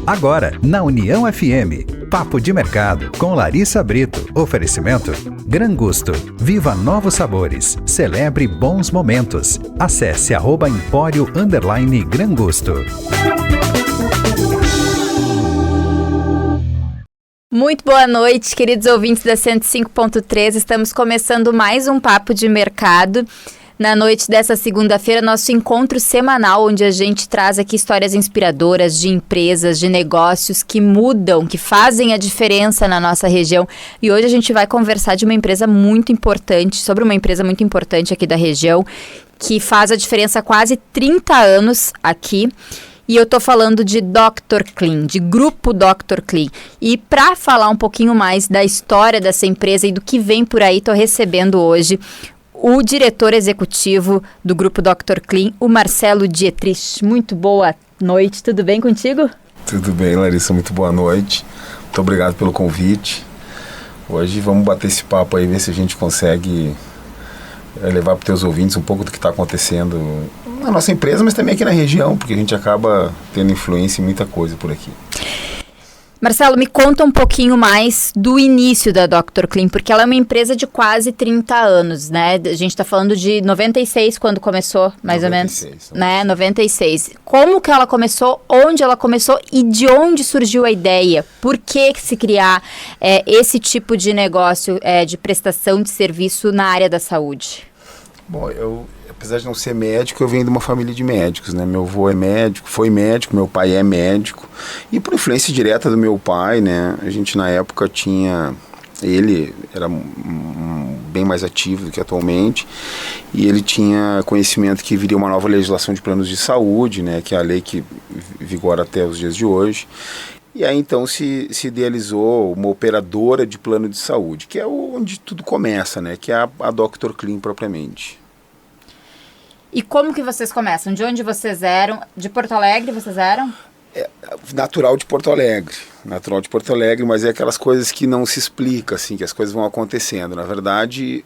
Agora, na União FM, Papo de Mercado, com Larissa Brito. Oferecimento Gran Gusto. Viva novos sabores. Celebre bons momentos. Acesse @empório_Gran Gusto. Muito boa noite, queridos ouvintes da 105.3. Estamos começando mais um Papo de Mercado. Na noite dessa segunda-feira, nosso encontro semanal, onde a gente traz aqui histórias inspiradoras de empresas, de negócios que mudam, que fazem a diferença na nossa região. E hoje a gente vai conversar de uma empresa muito importante, sobre uma empresa muito importante aqui da região, que faz a diferença há quase 30 anos aqui. E eu tô falando de Dr. Clean, de Grupo Dr. Clean. E para falar um pouquinho mais da história dessa empresa e do que vem por aí, tô recebendo hoje o diretor executivo do Grupo Dr. Clean, o Marcelo Dietrich. Muito boa noite, tudo bem contigo? Tudo bem, Larissa, muito boa noite. Muito obrigado pelo convite. Hoje vamos bater esse papo aí, ver se a gente consegue levar para os teus ouvintes um pouco do que está acontecendo na nossa empresa, mas também aqui na região, porque a gente acaba tendo influência em muita coisa por aqui. Marcelo, me conta um pouquinho mais do início da Dr. Clean, porque ela é uma empresa de quase 30 anos, né? A gente está falando de 96 quando começou, mais 96, ou menos, né? 96. Como que ela começou, onde ela começou e de onde surgiu a ideia? Por que se criar esse tipo de negócio de prestação de serviço na área da saúde? Bom, apesar de não ser médico, eu venho de uma família de médicos, né? Meu avô é médico, foi médico, meu pai é médico. E por influência direta do meu pai, né? A gente na época ele era bem mais ativo do que atualmente. E ele tinha conhecimento que viria uma nova legislação de planos de saúde, né? Que é a lei que vigora até os dias de hoje. E aí então se idealizou uma operadora de plano de saúde, que é onde tudo começa, né? Que é a Dr. Clean propriamente. E como que vocês começam? De onde vocês eram? De Porto Alegre vocês eram? Natural de Porto Alegre, mas é aquelas coisas que não se explica, assim, que as coisas vão acontecendo. Na verdade,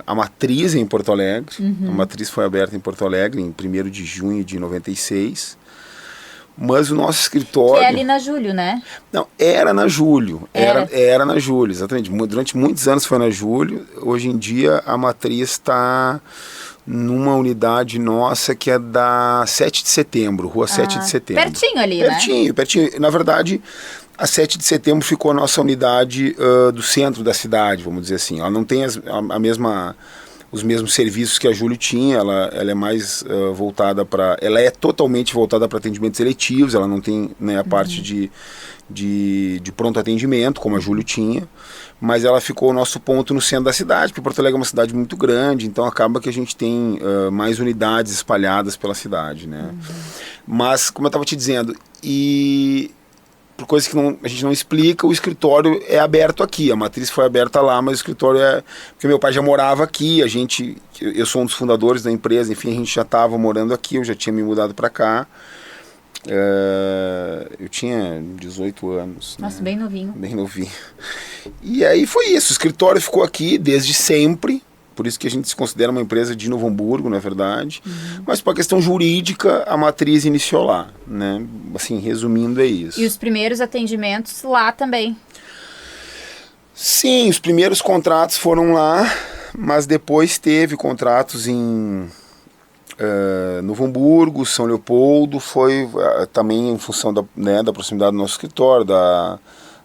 a matriz é em Porto Alegre, a matriz foi aberta em Porto Alegre em 1º de junho de 96, mas o nosso escritório... Que é ali na Júlio, né? Não, era na Júlio, era na Júlio, exatamente. Durante muitos anos foi na Júlio, hoje em dia a matriz está numa unidade nossa que é da 7 de setembro, rua 7 de setembro. Pertinho ali, Pertinho. Na verdade, a 7 de setembro ficou a nossa unidade do centro da cidade, vamos dizer assim. Ela não tem os mesmos serviços que a Júlio tinha, ela é mais voltada para... Ela é totalmente voltada para atendimentos seletivos, ela não tem, né, a parte de pronto atendimento, como a Júlio tinha, mas ela ficou o nosso ponto no centro da cidade, porque Porto Alegre é uma cidade muito grande, então acaba que a gente tem mais unidades espalhadas pela cidade, né? Mas, como eu estava te dizendo, e por coisas que a gente não explica, o escritório é aberto aqui, a matriz foi aberta lá, mas o escritório porque meu pai já morava aqui, eu sou um dos fundadores da empresa, enfim, a gente já estava morando aqui, eu já tinha me mudado para cá. Eu tinha 18 anos. Nossa, né? Bem novinho. E aí foi isso, o escritório ficou aqui desde sempre, por isso que a gente se considera uma empresa de Novo Hamburgo, na verdade, mas por questão jurídica a matriz iniciou lá, né? Assim, resumindo, é isso. E os primeiros atendimentos lá também? Sim, os primeiros contratos foram lá, mas depois teve contratos em Novo Hamburgo, São Leopoldo, foi também em função da proximidade do nosso escritório,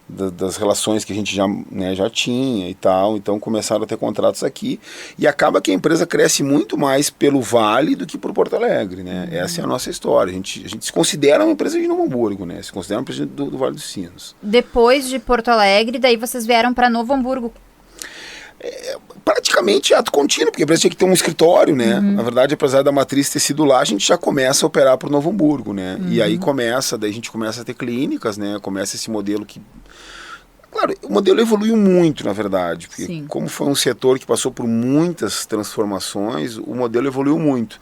das relações que a gente já tinha e tal, então começaram a ter contratos aqui, e acaba que a empresa cresce muito mais pelo Vale do que por Porto Alegre, né? Essa é a nossa história, a gente se considera uma empresa de Novo Hamburgo, né? Se considera uma empresa do Vale dos Sinos. Depois de Porto Alegre, daí vocês vieram para Novo Hamburgo. Praticamente ato contínuo, porque a empresa tinha que ter um escritório, né? Na verdade, apesar da matriz ter sido lá, a gente já começa a operar para o Novo Hamburgo, né? E aí daí a gente começa a ter clínicas, né? Começa esse modelo que... Claro, o modelo evoluiu muito, na verdade, porque como foi um setor que passou por muitas transformações, o modelo evoluiu muito.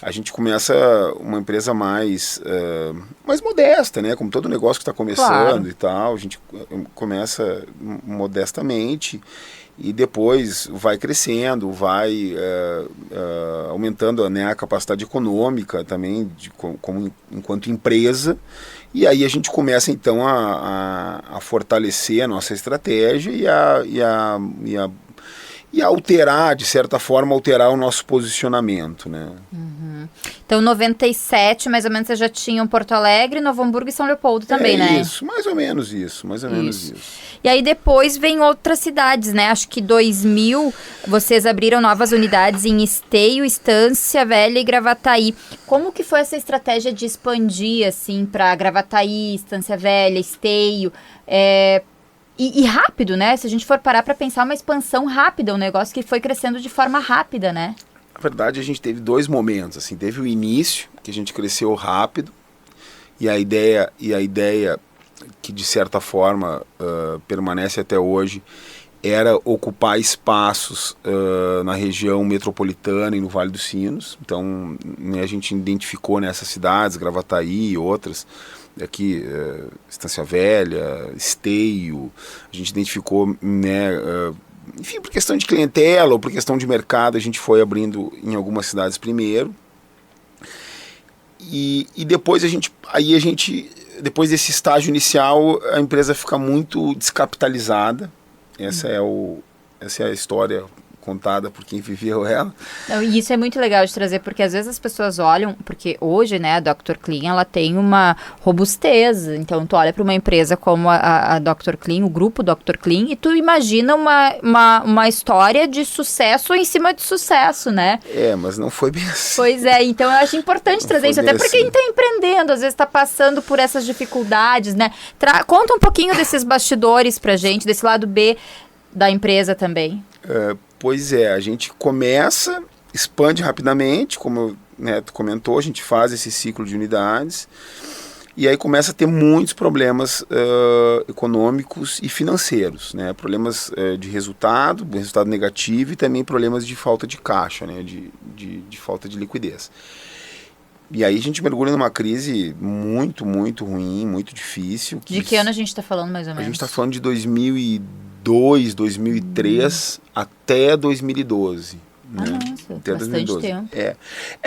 a gente começa uma empresa mais modesta, né? Como todo negócio que está começando e tal, a gente começa modestamente e depois vai crescendo, vai aumentando, né, a capacidade econômica também, enquanto empresa, e aí a gente começa então a fortalecer a nossa estratégia e alterar, de certa forma, o nosso posicionamento, né? Então, 97, mais ou menos, você já tinha Porto Alegre, Novo Hamburgo e São Leopoldo também, né? Isso, mais ou menos isso. E aí depois vem outras cidades, né? Acho que 2000, vocês abriram novas unidades em Esteio, Estância Velha e Gravataí. Como que foi essa estratégia de expandir, assim, para Gravataí, Estância Velha, Esteio? E rápido, né? Se a gente for parar para pensar, uma expansão rápida, um negócio que foi crescendo de forma rápida, né? Na verdade, a gente teve 2 momentos, assim, teve o início, que a gente cresceu rápido, e a ideia que de certa forma permanece até hoje, era ocupar espaços na região metropolitana e no Vale dos Sinos. Então, né, a gente identificou nessas cidades, Gravataí e outras, aqui, Estância Velha, Esteio, a gente identificou, né, enfim, por questão de clientela ou por questão de mercado, a gente foi abrindo em algumas cidades primeiro. E depois depois desse estágio inicial, a empresa fica muito descapitalizada. Essa é a história contada por quem viveu ela. Não, e isso é muito legal de trazer, porque às vezes as pessoas olham, porque hoje, né, a Dr. Clean, ela tem uma robustez, então tu olha para uma empresa como a Dr. Clean, o grupo Dr. Clean, e tu imagina uma história de sucesso em cima de sucesso, né? Mas não foi bem assim. Pois é, então eu acho importante trazer isso, até para quem está empreendendo, às vezes está passando por essas dificuldades, né? Conta um pouquinho desses bastidores pra gente, desse lado B da empresa também. Pois é, a gente começa, expande rapidamente, como, né, tu comentou, a gente faz esse ciclo de unidades e aí começa a ter muitos problemas econômicos e financeiros, né, problemas de resultado negativo e também problemas de falta de caixa, né, de falta de liquidez. E aí a gente mergulha numa crise muito, muito ruim, muito difícil. De que ano a gente está falando mais ou menos? A gente está falando de 2002, 2003 até 2012. Né? Nossa, até bastante 2012. Tempo.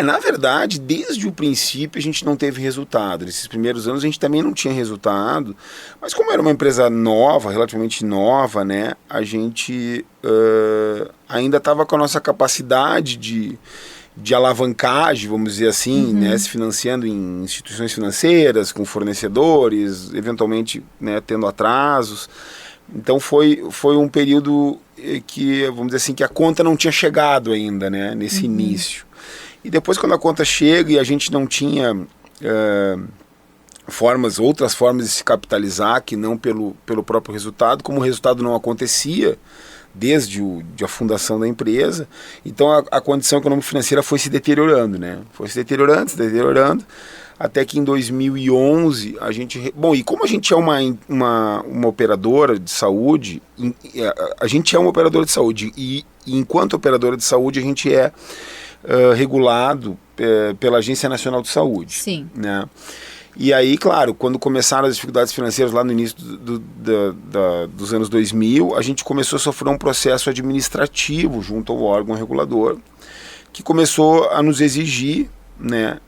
Na verdade, desde o princípio a gente não teve resultado. Nesses primeiros anos a gente também não tinha resultado, mas como era uma empresa nova, relativamente nova, né, a gente ainda estava com a nossa capacidade de alavancagem, vamos dizer assim, né, se financiando em instituições financeiras, com fornecedores, eventualmente, né, tendo atrasos. Então foi um período que, vamos dizer assim, que a conta não tinha chegado ainda, né, nesse início. E depois, quando a conta chega e a gente não tinha outras formas de se capitalizar, que não pelo próprio resultado, como o resultado não acontecia desde a fundação da empresa, então a condição econômico-financeira foi se deteriorando, né? Foi se deteriorando, até que em 2011 a gente... Bom, e como a gente é uma operadora de saúde, a gente é uma operadora de saúde, e enquanto operadora de saúde a gente é regulado pela Agência Nacional de Saúde. Sim. Né? E aí, claro, quando começaram as dificuldades financeiras lá no início dos anos 2000, a gente começou a sofrer um processo administrativo junto ao órgão regulador, que começou a nos exigir, né,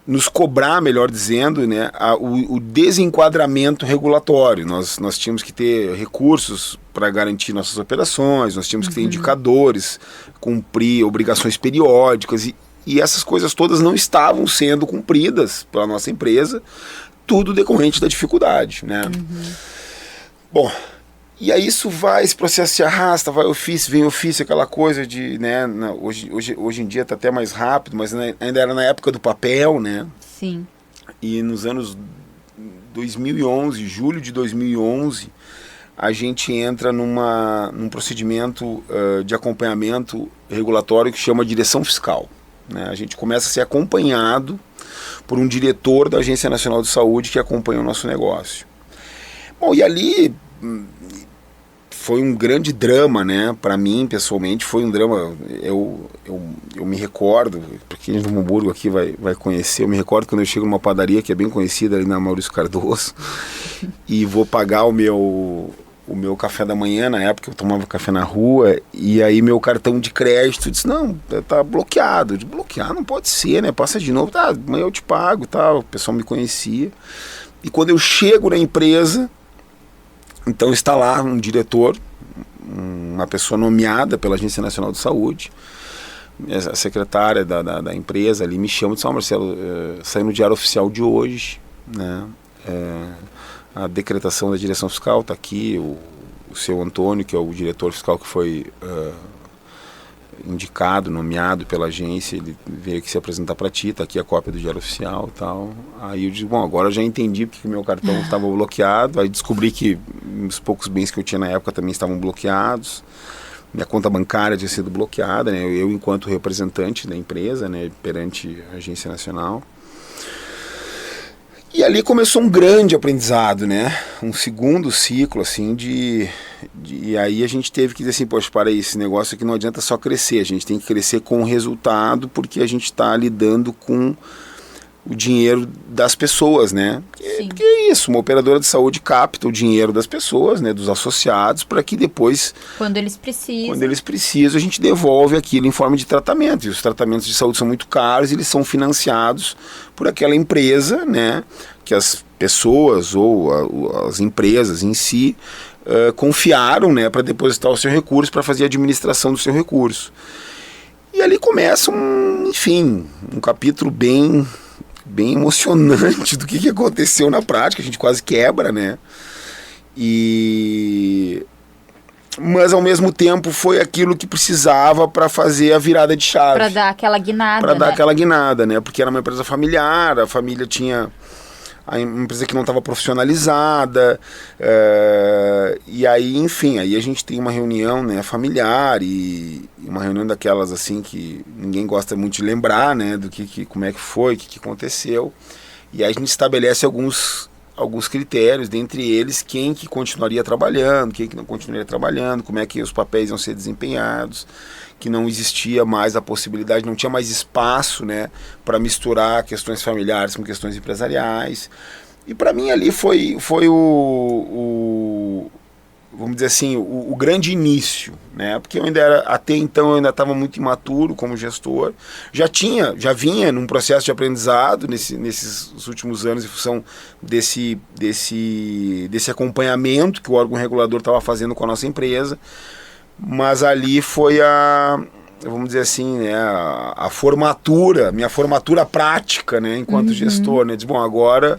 nos cobrar, melhor dizendo, né, o desenquadramento regulatório. Nós tínhamos que ter recursos para garantir nossas operações, nós tínhamos que ter indicadores, cumprir obrigações periódicas, e essas coisas todas não estavam sendo cumpridas pela nossa empresa, tudo decorrente da dificuldade, né? Bom, e aí esse processo se arrasta, vai ofício, vem ofício, aquela coisa de, né, hoje em dia está até mais rápido, mas ainda era na época do papel, né? Sim. E nos anos 2011, julho de 2011, a gente entra num procedimento de acompanhamento regulatório que chama direção fiscal. Né? A gente começa a ser acompanhado por um diretor da Agência Nacional de Saúde que acompanha o nosso negócio. Bom, e ali foi um grande drama, né? Para mim, pessoalmente, foi um drama. Eu me recordo, para quem é de Hamburgo aqui vai conhecer, eu me recordo quando eu chego numa padaria que é bem conhecida ali na Maurício Cardoso e vou pagar o meu café da manhã, na época eu tomava café na rua, e aí meu cartão de crédito disse, não, tá bloqueado. Eu disse, bloquear não pode ser, né? Passa de novo, tá, amanhã eu te pago, tá? O pessoal me conhecia. E quando eu chego na empresa, então está lá um diretor, uma pessoa nomeada pela Agência Nacional de Saúde, a secretária da empresa ali me chama e diz, Marcelo, saiu no Diário Oficial de hoje, né? A decretação da direção fiscal está aqui, o seu Antônio, que é o diretor fiscal que foi indicado, nomeado pela agência, ele veio aqui se apresentar para ti, está aqui a cópia do Diário Oficial e tal. Aí eu digo, bom, agora eu já entendi porque o meu cartão estava bloqueado, aí descobri que os poucos bens que eu tinha na época também estavam bloqueados, minha conta bancária tinha sido bloqueada, né, eu enquanto representante da empresa, né, perante a Agência Nacional. E ali começou um grande aprendizado, né? Um segundo ciclo, assim, e aí a gente teve que dizer assim, poxa, para aí, esse negócio aqui não adianta só crescer, a gente tem que crescer com resultado, porque a gente está lidando com o dinheiro das pessoas, né? Porque é isso, uma operadora de saúde capta o dinheiro das pessoas, né, dos associados, para que depois, quando eles precisam, a gente devolve aquilo em forma de tratamento. E os tratamentos de saúde são muito caros, eles são financiados por aquela empresa, né, que as pessoas ou as empresas em si confiaram, né, para depositar o seu recurso, para fazer a administração do seu recurso. E ali começa um capítulo bem emocionante do que aconteceu na prática, a gente quase quebra, né? Mas ao mesmo tempo foi aquilo que precisava para fazer a virada de chave. Para dar aquela guinada. Para dar aquela guinada, né? Porque era uma empresa familiar, a família tinha uma empresa que não estava profissionalizada, e aí, enfim, aí a gente tem uma reunião, né, familiar, e uma reunião daquelas assim que ninguém gosta muito de lembrar, né, do como é que foi, o que aconteceu, e aí a gente estabelece alguns critérios, dentre eles quem que continuaria trabalhando, quem que não continuaria trabalhando, como é que os papéis iam ser desempenhados, que não existia mais a possibilidade, não tinha mais espaço, né, para misturar questões familiares com questões empresariais. E para mim ali foi vamos dizer assim, o grande início, né, porque até então eu ainda estava muito imaturo como gestor, já vinha num processo de aprendizado nesses últimos anos em função desse acompanhamento que o órgão regulador estava fazendo com a nossa empresa. Mas ali foi vamos dizer assim, né, a formatura, minha formatura prática, né, enquanto gestor, né, diz, bom, agora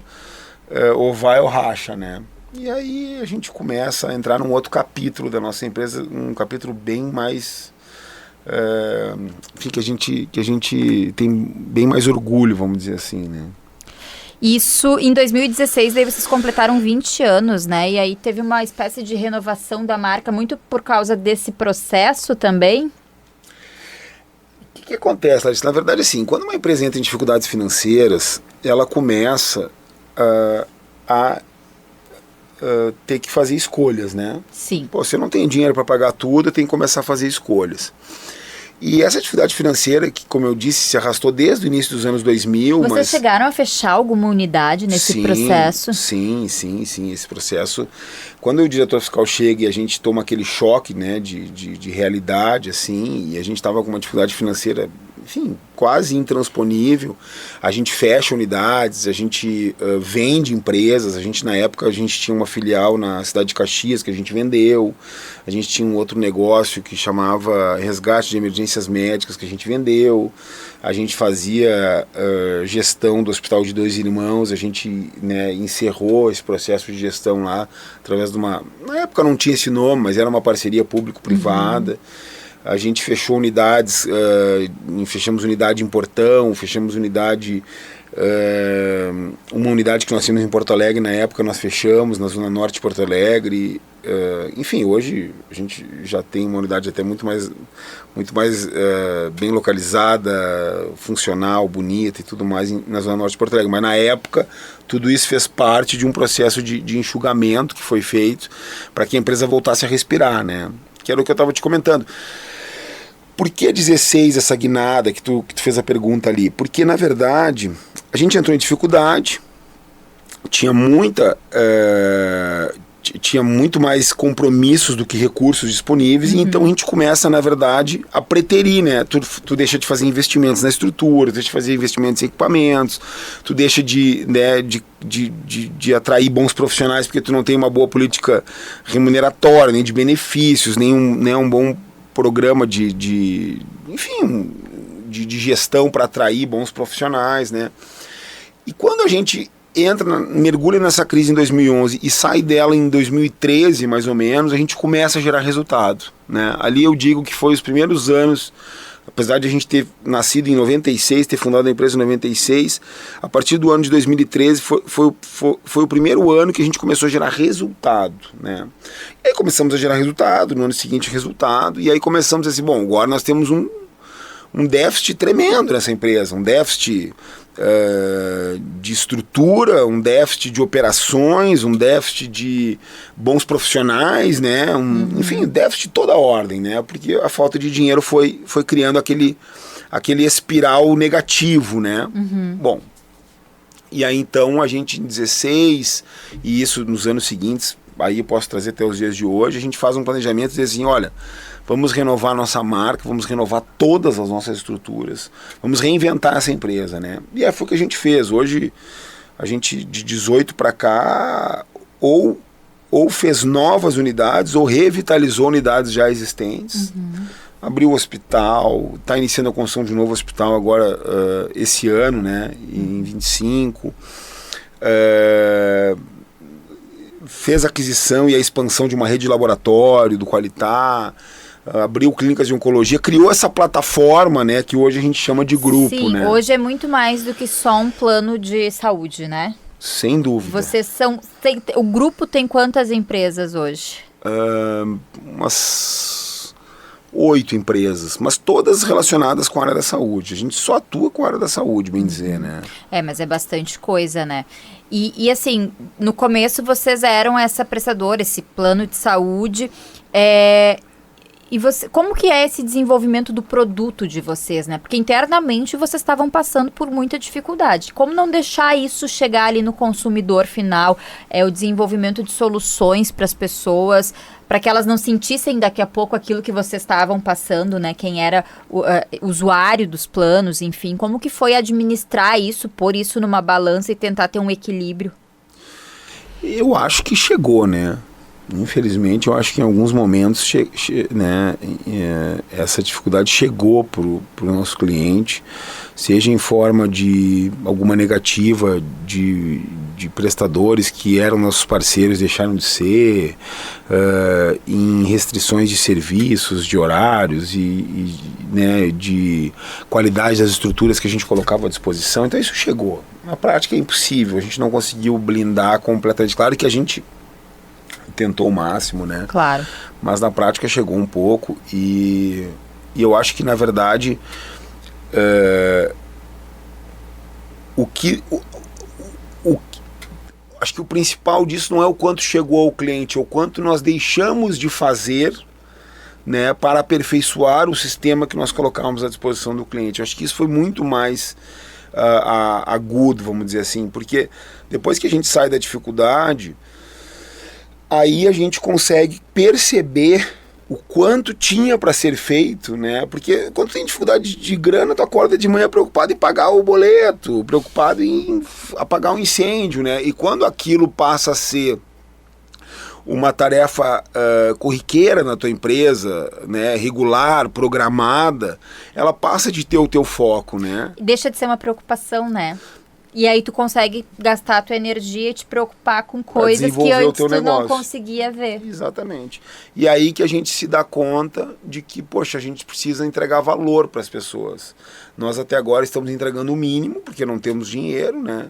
ou vai ou racha, né. E aí a gente começa a entrar num outro capítulo da nossa empresa, um capítulo bem mais, enfim, que a gente tem bem mais orgulho, vamos dizer assim, né. Isso, em 2016, daí vocês completaram 20 anos, né? E aí teve uma espécie de renovação da marca, muito por causa desse processo também? O que acontece, Larissa? Na verdade, assim, quando uma empresa entra em dificuldades financeiras, ela começa a ter que fazer escolhas, né? Sim. Pô, você não tem dinheiro para pagar tudo, tem que começar a fazer escolhas. E essa dificuldade financeira, que, como eu disse, se arrastou desde o início dos anos 2000... Vocês chegaram a fechar alguma unidade nesse processo? Sim, esse processo. Quando o diretor fiscal chega e a gente toma aquele choque, né, de realidade, assim, e a gente estava com uma dificuldade financeira, enfim, quase intransponível, a gente fecha unidades, a gente vende empresas, na época a gente tinha uma filial na cidade de Caxias que a gente vendeu, a gente tinha um outro negócio que chamava Resgate de Emergências Médicas que a gente vendeu, a gente fazia gestão do Hospital de Dois Irmãos, a gente, né, encerrou esse processo de gestão lá através de uma... Na época não tinha esse nome, mas era uma parceria público-privada. A gente fechou unidades, fechamos unidade em Portão, fechamos unidade, uma unidade que nós tínhamos em Porto Alegre, na época nós fechamos, na Zona Norte de Porto Alegre, enfim, hoje a gente já tem uma unidade até muito mais bem localizada, funcional, bonita e tudo mais na Zona Norte de Porto Alegre. Mas na época, tudo isso fez parte de um processo de enxugamento que foi feito para que a empresa voltasse a respirar, né? Que era o que eu estava te comentando. Por que 16 essa guinada que tu fez a pergunta ali? Porque, na verdade, a gente entrou em dificuldade, tinha muito mais compromissos do que recursos disponíveis, e então a gente começa, na verdade, a preterir, né? Tu deixa de fazer investimentos na estrutura, tu deixa de fazer investimentos em equipamentos, tu deixa de atrair bons profissionais porque tu não tem uma boa política remuneratória, nem de benefícios, nem um bom programa de gestão para atrair bons profissionais, né? E quando a gente mergulha nessa crise em 2011 e sai dela em 2013, mais ou menos, a gente começa a gerar resultado, né? Ali eu digo que foi os primeiros anos, apesar de a gente ter nascido em 96, ter fundado a empresa em 96, a partir do ano de 2013 foi o primeiro ano que a gente começou a gerar resultado, né? E aí começamos a gerar resultado, no ano seguinte resultado, e aí começamos a dizer, bom, agora nós temos um déficit tremendo nessa empresa, um déficit de estrutura, um déficit de operações, um déficit de bons profissionais, né? Enfim, um déficit de toda a ordem, né? Porque a falta de dinheiro foi criando aquele espiral negativo, né? Bom, e aí então a gente em 16, e isso nos anos seguintes, aí eu posso trazer até os dias de hoje, a gente faz um planejamento e diz assim, olha, vamos renovar a nossa marca, vamos renovar todas as nossas estruturas, vamos reinventar essa empresa, né? E foi o que a gente fez. Hoje, a gente de 18 para cá, ou fez novas unidades, ou revitalizou unidades já existentes, abriu o hospital, está iniciando a construção de um novo hospital agora, esse ano, né? Em 25. Fez a aquisição e a expansão de uma rede de laboratório, do Qualitar, abriu clínicas de oncologia, criou essa plataforma, né, que hoje a gente chama de grupo. Sim, né? Hoje é muito mais do que só um plano de saúde, né? Sem dúvida. O grupo tem quantas empresas hoje? Umas 8 empresas, mas todas relacionadas com a área da saúde. A gente só atua com a área da saúde, bem dizer, né? Mas é bastante coisa, né? E assim, no começo vocês eram essa prestadora, esse plano de saúde, e como que é esse desenvolvimento do produto de vocês, né? Porque internamente vocês estavam passando por muita dificuldade. Como não deixar isso chegar ali no consumidor final, o desenvolvimento de soluções para as pessoas, para que elas não sentissem daqui a pouco aquilo que vocês estavam passando, né? Quem era o usuário dos planos, enfim. Como que foi administrar isso, pôr isso numa balança e tentar ter um equilíbrio? Eu acho que chegou, né? Infelizmente, eu acho que em alguns momentos essa dificuldade chegou para o nosso cliente, seja em forma de alguma negativa de prestadores que eram nossos parceiros, deixaram de ser, em restrições de serviços, de horários né, de qualidade das estruturas que a gente colocava à disposição. Então isso chegou. Na prática é impossível, a gente não conseguiu blindar completamente. Claro que a gente tentou o máximo, né? Claro. Mas na prática chegou um pouco e eu acho que, na verdade, acho que o principal disso não é o quanto chegou ao cliente, é o quanto nós deixamos de fazer, né, para aperfeiçoar o sistema que nós colocávamos à disposição do cliente. Eu acho que isso foi muito mais agudo, vamos dizer assim, porque depois que a gente sai da dificuldade, aí a gente consegue perceber o quanto tinha para ser feito, né? Porque quando tem dificuldade de grana, tu acorda de manhã preocupado em pagar o boleto, preocupado em apagar um incêndio, né? E quando aquilo passa a ser uma tarefa corriqueira na tua empresa, né, regular, programada, ela passa de ter o teu foco, né? Deixa de ser uma preocupação, né? E aí tu consegue gastar a tua energia e te preocupar com coisas que antes tu não conseguia ver. Exatamente. E aí que a gente se dá conta de que, poxa, a gente precisa entregar valor para as pessoas. Nós até agora estamos entregando o mínimo, porque não temos dinheiro, né?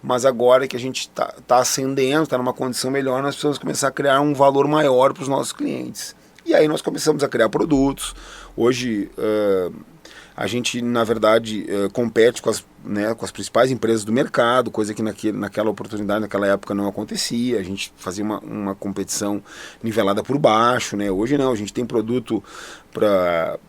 mas agora que a gente tá ascendendo, está numa condição melhor, nós precisamos começar a criar um valor maior para os nossos clientes. E aí nós começamos a criar produtos. Hoje a gente, na verdade, compete com as principais empresas do mercado, coisa que naquela oportunidade, naquela época não acontecia. A gente fazia uma competição nivelada por baixo, né? Hoje não, a gente tem produto para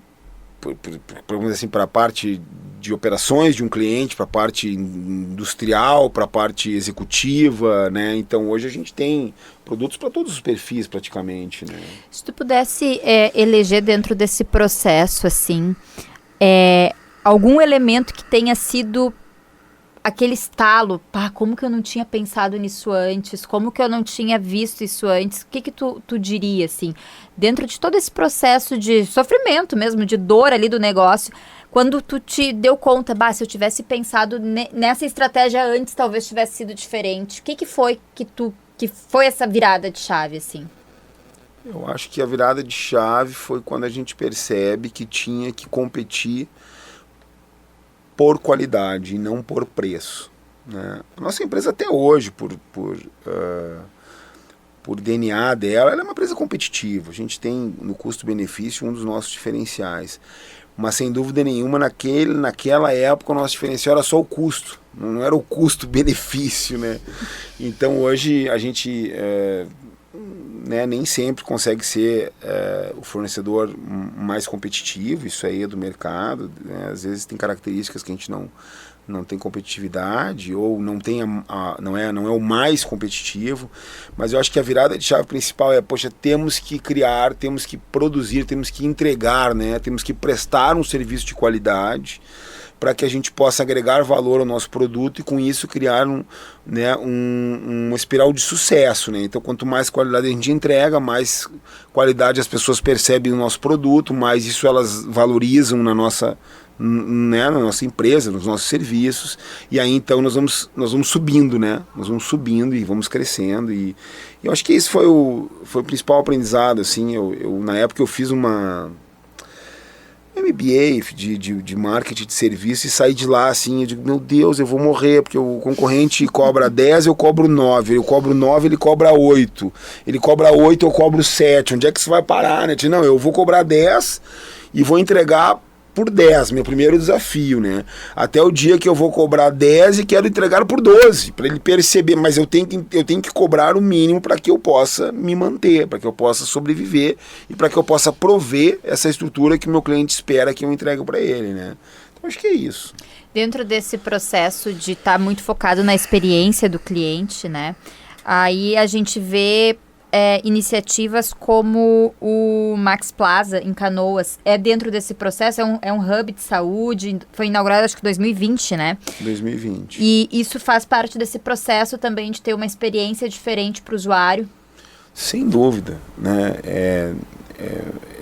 a parte de operações de um cliente, para a parte industrial, para a parte executiva, né? Então hoje a gente tem produtos para todos os perfis praticamente, né? Se tu pudesse eleger dentro desse processo, assim, algum elemento que tenha sido aquele estalo, como que eu não tinha pensado nisso antes, como que eu não tinha visto isso antes, o que tu diria, assim, dentro de todo esse processo de sofrimento mesmo, de dor ali do negócio, quando tu te deu conta, se eu tivesse pensado nessa estratégia antes, talvez tivesse sido diferente, o que foi que foi essa virada de chave, assim? Eu acho que a virada de chave foi quando a gente percebe que tinha que competir por qualidade e não por preço, né? A nossa empresa até hoje, por DNA dela, ela é uma empresa competitiva. A gente tem no custo-benefício um dos nossos diferenciais. Mas sem dúvida nenhuma, naquela época o nosso diferencial era só o custo, não era o custo-benefício, né? Então hoje a gente nem sempre consegue ser o fornecedor mais competitivo, isso aí é do mercado, né? Às vezes tem características que a gente não tem competitividade ou não é o mais competitivo, mas eu acho que a virada de chave principal temos que criar, temos que produzir, temos que entregar, né? Temos que prestar um serviço de qualidade para que a gente possa agregar valor ao nosso produto e com isso criar uma espiral de sucesso, né? Então quanto mais qualidade a gente entrega, mais qualidade as pessoas percebem no nosso produto, mais isso elas valorizam na nossa empresa, nos nossos serviços, e aí então nós vamos subindo, né? Nós vamos subindo e vamos crescendo, e eu acho que esse foi o principal aprendizado, assim. Eu na época eu fiz uma MBA de marketing de serviço e saí de lá assim, eu digo, meu Deus, eu vou morrer, porque o concorrente cobra 10, eu cobro 9, eu cobro 9, ele cobra 8, ele cobra 8, eu cobro 7, onde é que isso vai parar, né? Não, eu vou cobrar 10 e vou entregar por 10, meu primeiro desafio, né? Até o dia que eu vou cobrar 10 e quero entregar por 12, para ele perceber, mas eu tenho que cobrar o mínimo para que eu possa me manter, para que eu possa sobreviver e para que eu possa prover essa estrutura que o meu cliente espera que eu entregue para ele, né? Então acho que é isso. Dentro desse processo de estar muito focado na experiência do cliente, né? Aí a gente vê iniciativas como o Max Plaza em Canoas. Dentro desse processo, é um hub de saúde, foi inaugurado acho que em 2020, né? 2020. E isso faz parte desse processo também de ter uma experiência diferente para o usuário? Sem dúvida, né?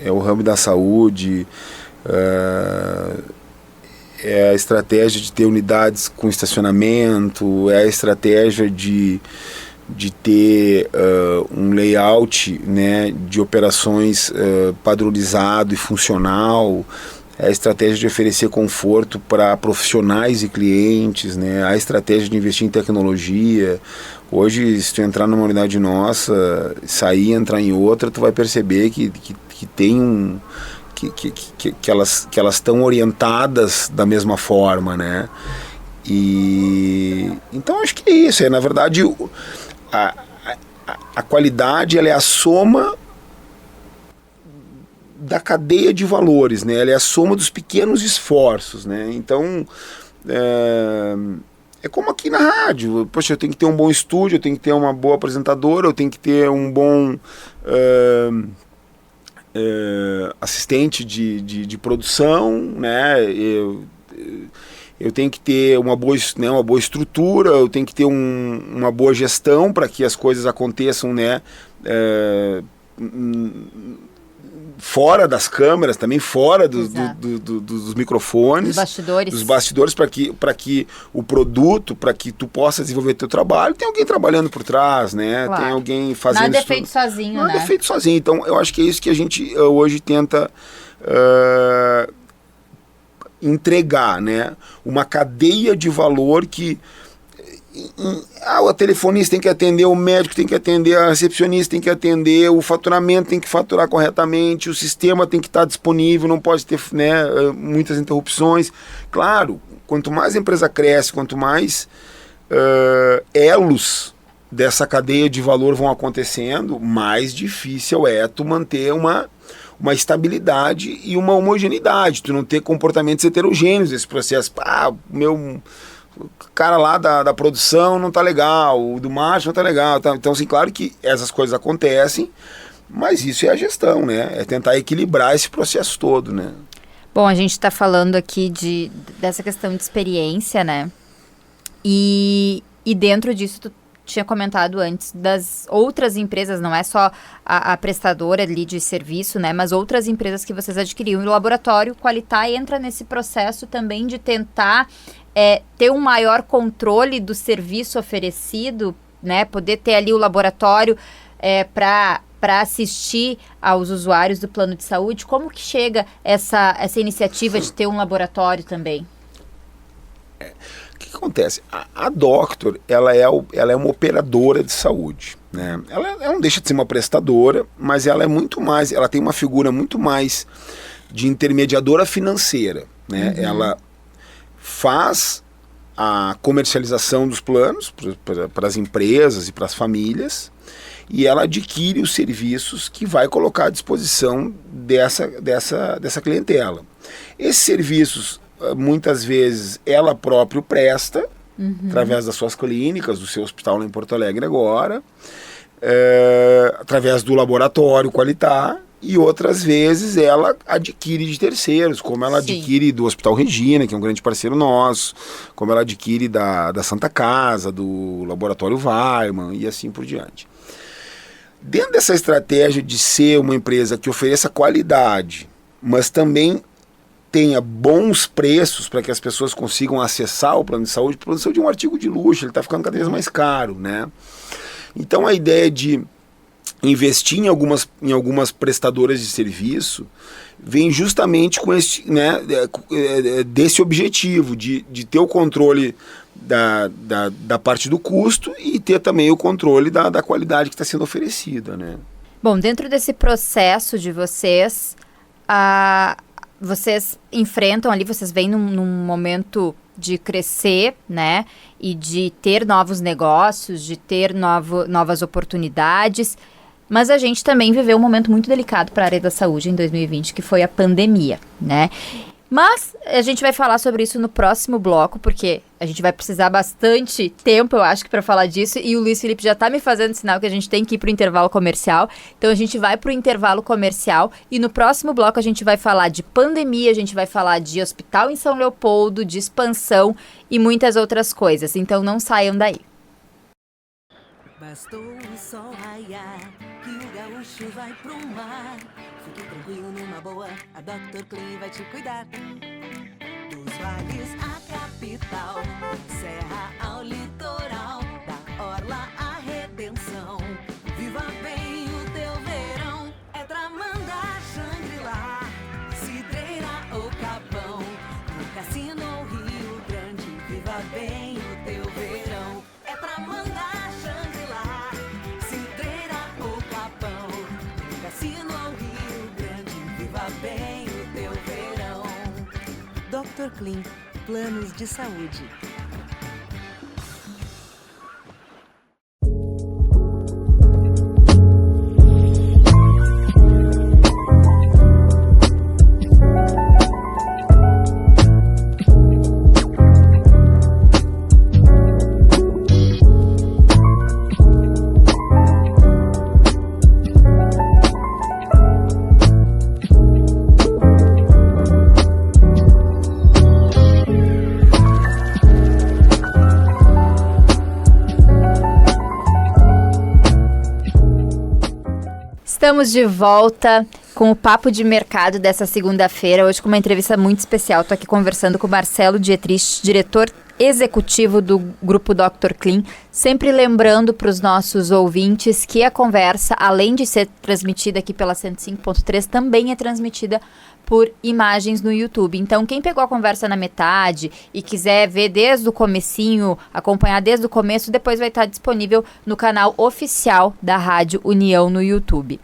É o hub da saúde, é a estratégia de ter unidades com estacionamento, é a estratégia de ter um layout, né, de operações padronizado e funcional, a estratégia de oferecer conforto para profissionais e clientes, né, a estratégia de investir em tecnologia. Hoje, se tu entrar numa unidade nossa, sair e entrar em outra, tu vai perceber que tem que elas estão orientadas da mesma forma, né? E então acho que é isso, na verdade a qualidade ela é a soma da cadeia de valores, né? Ela é a soma dos pequenos esforços, né? Então é como aqui na rádio, poxa, eu tenho que ter um bom estúdio, eu tenho que ter uma boa apresentadora, eu tenho que ter um bom assistente de produção, né? Eu tenho que ter uma boa estrutura, eu tenho que ter uma boa gestão para que as coisas aconteçam, né, fora das câmeras, também fora dos microfones, dos bastidores, para que o produto, para que tu possa desenvolver teu trabalho, tem alguém trabalhando por trás, né? Claro. Tem alguém fazendo Nada é feito sozinho, né? Nada é feito sozinho. Então eu acho que é isso que a gente hoje tenta entregar, né? Uma cadeia de valor que O telefonista tem que atender, o médico tem que atender, a recepcionista tem que atender, o faturamento tem que faturar corretamente, o sistema tem que estar disponível, não pode ter, né, muitas interrupções. Claro, quanto mais a empresa cresce, quanto mais elos dessa cadeia de valor vão acontecendo, mais difícil é tu manter uma estabilidade e uma homogeneidade, tu não ter comportamentos heterogêneos nesse processo. O cara lá da produção não tá legal, o do marketing não tá legal. Tá? Então, assim, claro que essas coisas acontecem, mas isso é a gestão, né? É tentar equilibrar esse processo todo, né? Bom, a gente está falando aqui dessa questão de experiência, né? E dentro disso, tu tinha comentado antes das outras empresas, não é só a prestadora ali de serviço, né? Mas outras empresas que vocês adquiriram. E o Laboratório Qualitar entra nesse processo também de tentar ter um maior controle do serviço oferecido, né? Poder ter ali o laboratório para assistir aos usuários do plano de saúde. Como que chega essa iniciativa de ter um laboratório também? O que acontece? A Doctor, ela é uma operadora de saúde, né? Ela não deixa de ser uma prestadora, mas ela é muito mais, ela tem uma figura muito mais de intermediadora financeira, né? Uhum. Ela faz a comercialização dos planos para as empresas e para as famílias, e ela adquire os serviços que vai colocar à disposição dessa clientela. Esses serviços, muitas vezes, ela própria presta, através das suas clínicas, do seu hospital lá em Porto Alegre agora, através do Laboratório Qualitar, e outras vezes ela adquire de terceiros, como ela adquire do Hospital Regina, que é um grande parceiro nosso, como ela adquire da Santa Casa, do Laboratório Weiman e assim por diante. Dentro dessa estratégia de ser uma empresa que ofereça qualidade, mas também tenha bons preços para que as pessoas consigam acessar o plano de saúde. O plano de saúde é um artigo de luxo, ele está ficando cada vez mais caro, né? Então a ideia de investir em algumas prestadoras de serviço vem justamente com desse objetivo de ter o controle da parte do custo e ter também o controle da qualidade que está sendo oferecida, né? Bom, dentro desse processo de vocês, vocês enfrentam ali, vocês vêm num momento de crescer, né, e de ter novos negócios, de ter novas oportunidades, mas a gente também viveu um momento muito delicado para a área da saúde em 2020, que foi a pandemia, né? Mas a gente vai falar sobre isso no próximo bloco, porque a gente vai precisar bastante tempo, eu acho, para falar disso, e o Luiz Felipe já está me fazendo sinal que a gente tem que ir para o intervalo comercial. Então a gente vai para o intervalo comercial e no próximo bloco a gente vai falar de pandemia, a gente vai falar de hospital em São Leopoldo, de expansão e muitas outras coisas. Então não saiam daí. Bastou o sol raiar, que o gaúcho vai pro mar. Fique tranquilo numa boa, a Dr. Clean vai te cuidar. Dos vales à capital, serra ao litoral, da orla à redenção. Viva bem o teu verão, é Tramandaí, Xangri-Lá, Cidreira ou Capão, no Cassino ou Rio Grande. Viva bem o teu verão, é Tramandaí, Xangri-Lá, Cidreira ou Capão, no Cassino ou Rio Grande. Viva bem o teu verão. Dr. Clean, planos de saúde. Estamos de volta com o Papo de Mercado dessa segunda-feira, hoje com uma entrevista muito especial. Estou aqui conversando com o Marcelo Dietrich, diretor executivo do Grupo Dr. Clean. Sempre lembrando para os nossos ouvintes que a conversa, além de ser transmitida aqui pela 105.3, também é transmitida por imagens no YouTube. Então, quem pegou a conversa na metade e quiser ver desde o comecinho, acompanhar desde o começo, depois vai estar disponível no canal oficial da Rádio União no YouTube.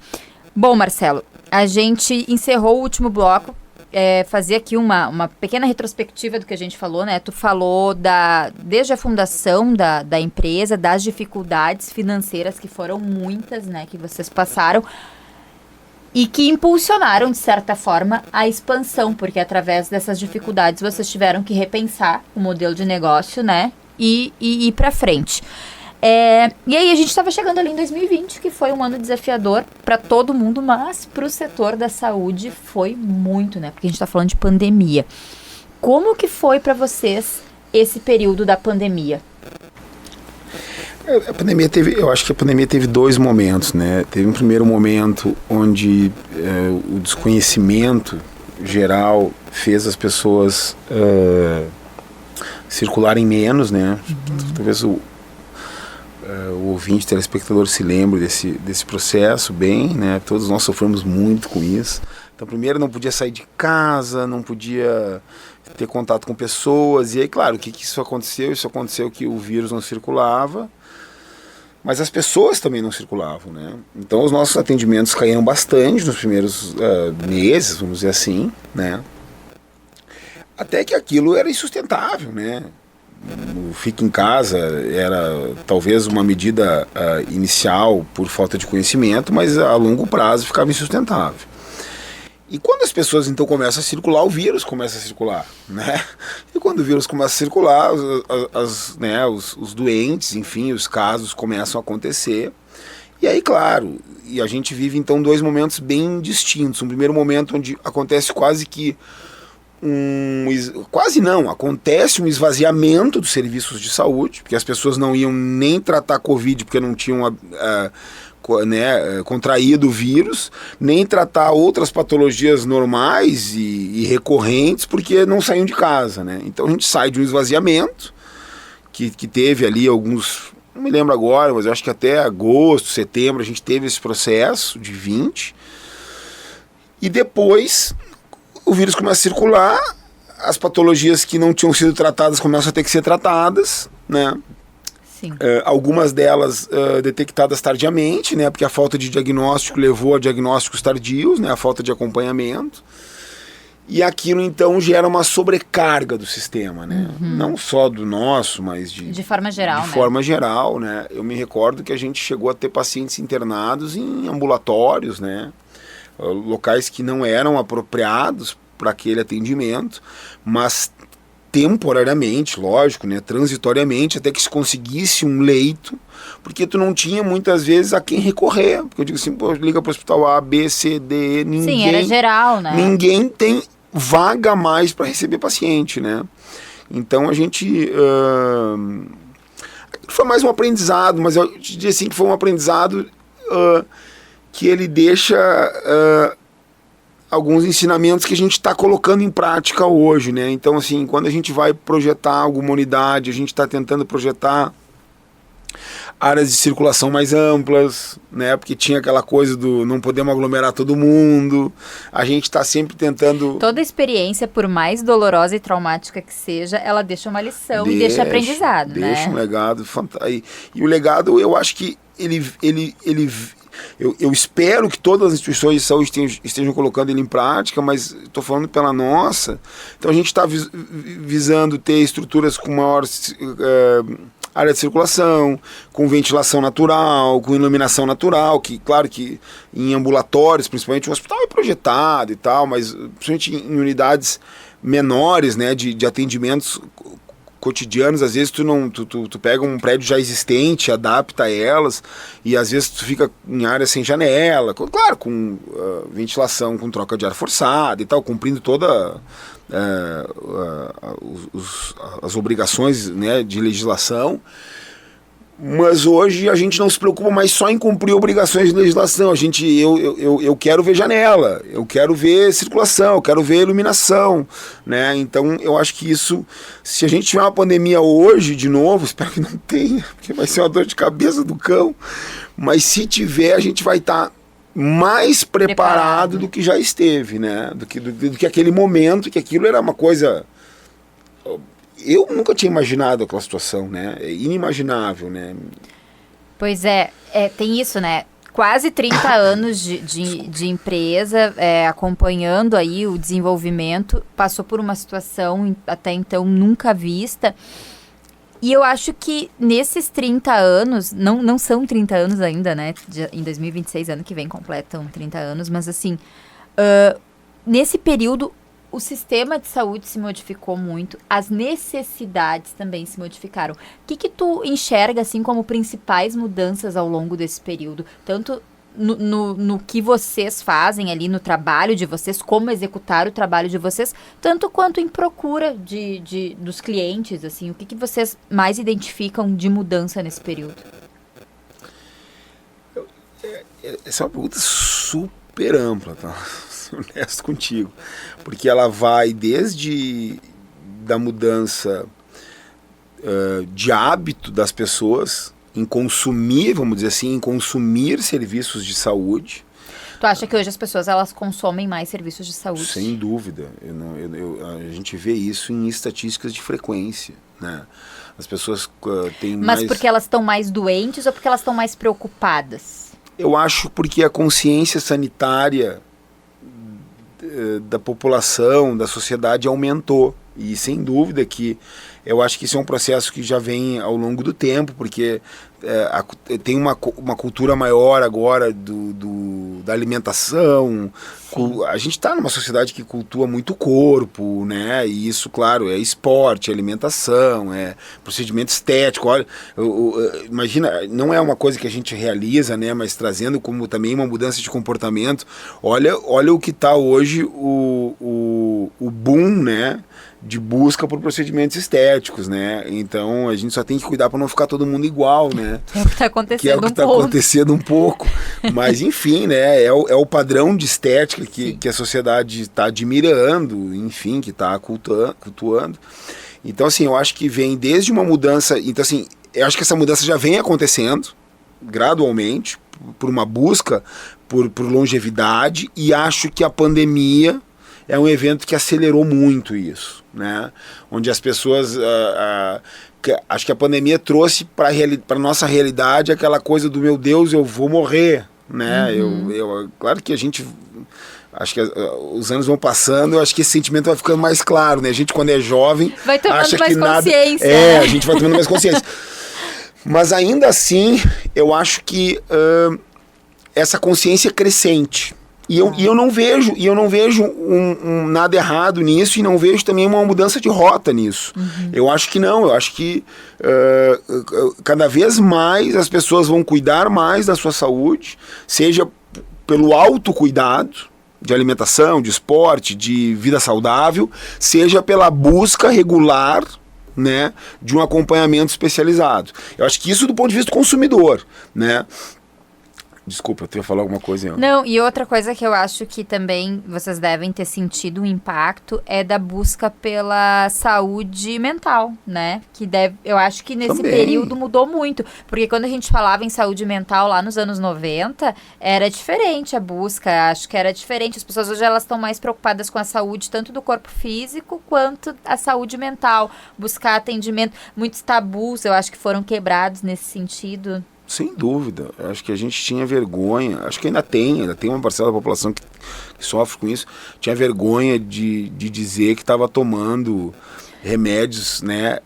Bom, Marcelo, a gente encerrou o último bloco, fazer aqui uma pequena retrospectiva do que a gente falou, né? Tu falou desde a fundação da empresa, das dificuldades financeiras, que foram muitas, né? Que vocês passaram, e que impulsionaram, de certa forma, a expansão, porque através dessas dificuldades vocês tiveram que repensar o modelo de negócio, né? E ir para frente. E aí a gente estava chegando ali em 2020, que foi um ano desafiador para todo mundo, mas para o setor da saúde foi muito, né? Porque a gente está falando de pandemia. Como que foi para vocês esse período da pandemia? Eu acho que a pandemia teve dois momentos, né? Teve um primeiro momento onde o desconhecimento geral fez as pessoas circularem menos, né? Talvez o ouvinte, telespectador se lembre desse processo bem, né? Todos nós sofremos muito com isso. Então, primeiro, não podia sair de casa, não podia ter contato com pessoas. E aí, claro, o que isso aconteceu? Isso aconteceu que o vírus não circulava, mas as pessoas também não circulavam, né? Então os nossos atendimentos caíram bastante nos primeiros meses, vamos dizer assim, né? Até que aquilo era insustentável, né? O fica em casa era talvez uma medida inicial por falta de conhecimento, mas a longo prazo ficava insustentável. E quando as pessoas então começam a circular, o vírus começa a circular, né? E quando o vírus começa a circular, os doentes, enfim, os casos começam a acontecer. E aí, claro, e a gente vive então dois momentos bem distintos. Um primeiro momento onde acontece acontece um esvaziamento dos serviços de saúde, porque as pessoas não iam nem tratar Covid porque não tinham contraído o vírus, nem tratar outras patologias normais e recorrentes porque não saíam de casa, né? Então a gente sai de um esvaziamento que teve ali alguns, não me lembro agora, mas eu acho que até agosto, setembro a gente teve esse processo de 20, e depois o vírus começa a circular, as patologias que não tinham sido tratadas começam a ter que ser tratadas, né? Sim. Algumas delas detectadas tardiamente, né? Porque a falta de diagnóstico levou a diagnósticos tardios, né? A falta de acompanhamento. E aquilo então gera uma sobrecarga do sistema, né? Não só do nosso, mas de forma geral, de forma geral, né? Eu me recordo que a gente chegou a ter pacientes internados em ambulatórios, né? Locais que não eram apropriados para aquele atendimento, mas temporariamente, lógico, né, transitoriamente, até que se conseguisse um leito, porque tu não tinha muitas vezes a quem recorrer, porque eu digo assim, pô, liga para o hospital A, B, C, D, E, ninguém... Sim, era geral, né? Ninguém tem vaga mais para receber paciente, né? Então a gente... foi mais um aprendizado, mas eu te diria assim que foi um aprendizado que ele deixa... alguns ensinamentos que a gente está colocando em prática hoje, né? Então, assim, quando a gente vai projetar alguma unidade, a gente está tentando projetar áreas de circulação mais amplas, né? Porque tinha aquela coisa do não podemos aglomerar todo mundo. A gente está sempre tentando... Toda experiência, por mais dolorosa e traumática que seja, ela deixa uma lição e deixa aprendizado, né? Deixa um legado fantástico. E o legado, eu acho que eu espero que todas as instituições de saúde estejam colocando ele em prática, mas estou falando pela nossa. Então a gente está visando ter estruturas com maior área de circulação, com ventilação natural, com iluminação natural, que claro que em ambulatórios, principalmente o hospital é projetado e tal, mas principalmente em unidades menores, né, de atendimentos cotidianos, às vezes tu pega um prédio já existente, adapta elas, e às vezes tu fica em área sem janela, claro, com ventilação, com troca de ar forçada e tal, cumprindo toda as obrigações, né, de legislação, Mas hoje a gente não se preocupa mais só em cumprir obrigações de legislação. Eu quero ver janela, eu quero ver circulação, eu quero ver iluminação, né? Então eu acho que isso, se a gente tiver uma pandemia hoje de novo, espero que não tenha, porque vai ser uma dor de cabeça do cão, mas se tiver, a gente vai estar mais preparado do que já esteve, né? Do que aquele momento, que aquilo era uma coisa... Eu nunca tinha imaginado aquela situação, né? É inimaginável, né? Pois é, tem isso, né? Quase 30 anos de empresa, acompanhando aí o desenvolvimento, passou por uma situação até então nunca vista. E eu acho que nesses 30 anos, não são 30 anos ainda, né? Em 2026, ano que vem, completam 30 anos, mas assim, nesse período, o sistema de saúde se modificou muito, as necessidades também se modificaram. O que tu enxerga, assim, como principais mudanças ao longo desse período? Tanto no que vocês fazem ali, no trabalho de vocês, como executar o trabalho de vocês, tanto quanto em procura dos clientes, assim, o que vocês mais identificam de mudança nesse período? Essa é uma pergunta super ampla, tá? Honesto contigo, porque ela vai desde da mudança de hábito das pessoas em consumir, vamos dizer assim, em consumir serviços de saúde. Tu acha que hoje as pessoas elas consomem mais serviços de saúde? Sem dúvida, a gente vê isso em estatísticas de frequência, né? As pessoas têm mais... Mas porque elas estão mais doentes ou porque elas estão mais preocupadas? Eu acho porque a consciência sanitária da população, da sociedade aumentou, e sem dúvida que eu acho que isso é um processo que já vem ao longo do tempo, porque tem uma cultura maior agora da alimentação. A gente está numa sociedade que cultua muito o corpo, né? E isso, claro, é esporte, é alimentação, é procedimento estético. Olha, imagina, não é uma coisa que a gente realiza, né? Mas trazendo como também uma mudança de comportamento. Olha o que está hoje o boom, né? De busca por procedimentos estéticos, né? Então a gente só tem que cuidar para não ficar todo mundo igual, né? É o que está acontecendo um pouco. Mas enfim, né? É o padrão de estética que a sociedade está admirando, enfim, que está cultuando. Então assim, eu acho que vem desde uma mudança. Então assim, eu acho que essa mudança já vem acontecendo gradualmente por uma busca por longevidade, e acho que a pandemia é um evento que acelerou muito isso, né? Onde as pessoas... acho que a pandemia trouxe para a nossa realidade aquela coisa do meu Deus, eu vou morrer, né? Claro que a gente... Acho que os anos vão passando, eu acho que esse sentimento vai ficando mais claro, né? A gente, quando é jovem... Vai tomando acha mais que consciência. né? A gente vai tomando mais consciência. Mas ainda assim, eu acho que essa consciência é crescente. E eu não vejo nada errado nisso, e não vejo também uma mudança de rota nisso. Eu acho que não, eu acho que cada vez mais as pessoas vão cuidar mais da sua saúde, seja pelo autocuidado, de alimentação, de esporte, de vida saudável, seja pela busca regular, né, de um acompanhamento especializado. Eu acho que isso do ponto de vista do consumidor, né? Desculpa, eu ia falar alguma coisa. Não, e outra coisa que eu acho que também vocês devem ter sentido um impacto é da busca pela saúde mental, né? Eu acho que nesse período mudou muito, porque quando a gente falava em saúde mental lá nos anos 90, era diferente a busca, acho que era diferente. As pessoas hoje elas estão mais preocupadas com a saúde, tanto do corpo físico quanto a saúde mental, buscar atendimento. Muitos tabus, eu acho que foram quebrados nesse sentido. Sem dúvida, eu acho que a gente tinha vergonha, acho que ainda tem uma parcela da população que sofre com isso, tinha vergonha de dizer que estava tomando remédios, né,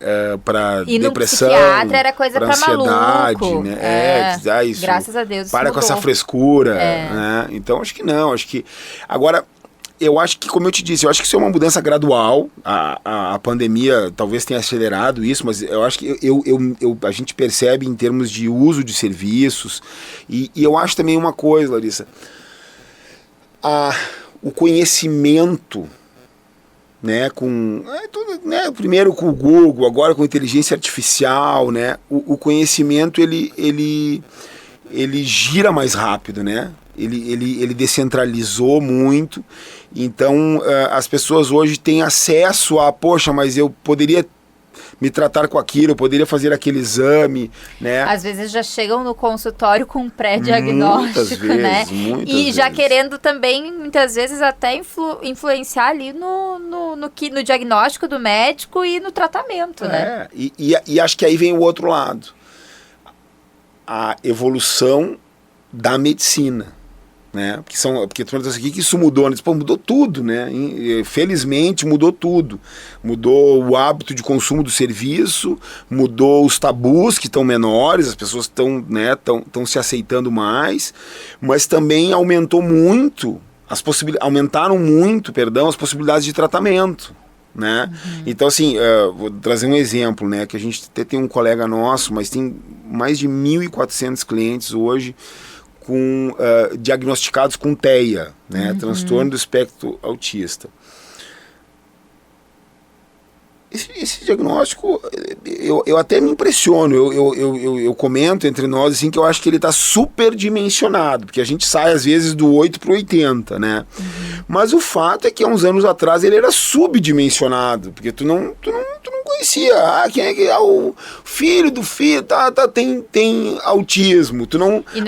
para depressão, era coisa para ansiedade, maluco, né? Isso, graças a Deus. Para com essa frescura, né? Então acho que não, acho que agora eu acho que, como eu te disse, eu acho que isso é uma mudança gradual. A pandemia talvez tenha acelerado isso, mas eu acho que a gente percebe em termos de uso de serviços. E eu acho também uma coisa, Larissa. O conhecimento né, primeiro com o Google, agora com inteligência artificial, né, o conhecimento ele gira mais rápido, né, ele descentralizou muito, então as pessoas hoje têm acesso a, poxa, mas eu poderia me tratar com aquilo, eu poderia fazer aquele exame, né? Às vezes já chegam no consultório com um pré-diagnóstico, né? Muitas e já vezes. Querendo também, muitas vezes, até influenciar ali no diagnóstico do médico e no tratamento, né? E acho que aí vem o outro lado. A evolução da medicina. Né? Porque tu pergunta assim, o que isso mudou? Pô, mudou tudo, né? Felizmente mudou tudo. Mudou o hábito de consumo do serviço, mudou os tabus que estão menores, as pessoas estão, né, se aceitando mais, mas também aumentaram muito as possibilidades de tratamento. Né? Então, assim, vou trazer um exemplo, né? Que a gente até tem um colega nosso, mas tem mais de 1.400 clientes hoje com, diagnosticados com TEA, né? Transtorno do espectro autista. Esse diagnóstico, eu até me impressiono, eu comento entre nós assim, que eu acho que ele está superdimensionado, porque a gente sai às vezes do 8 para o 80, né? Mas o fato é que há uns anos atrás ele era subdimensionado, porque tu não conhecia, quem é que é o filho do filho, tem autismo,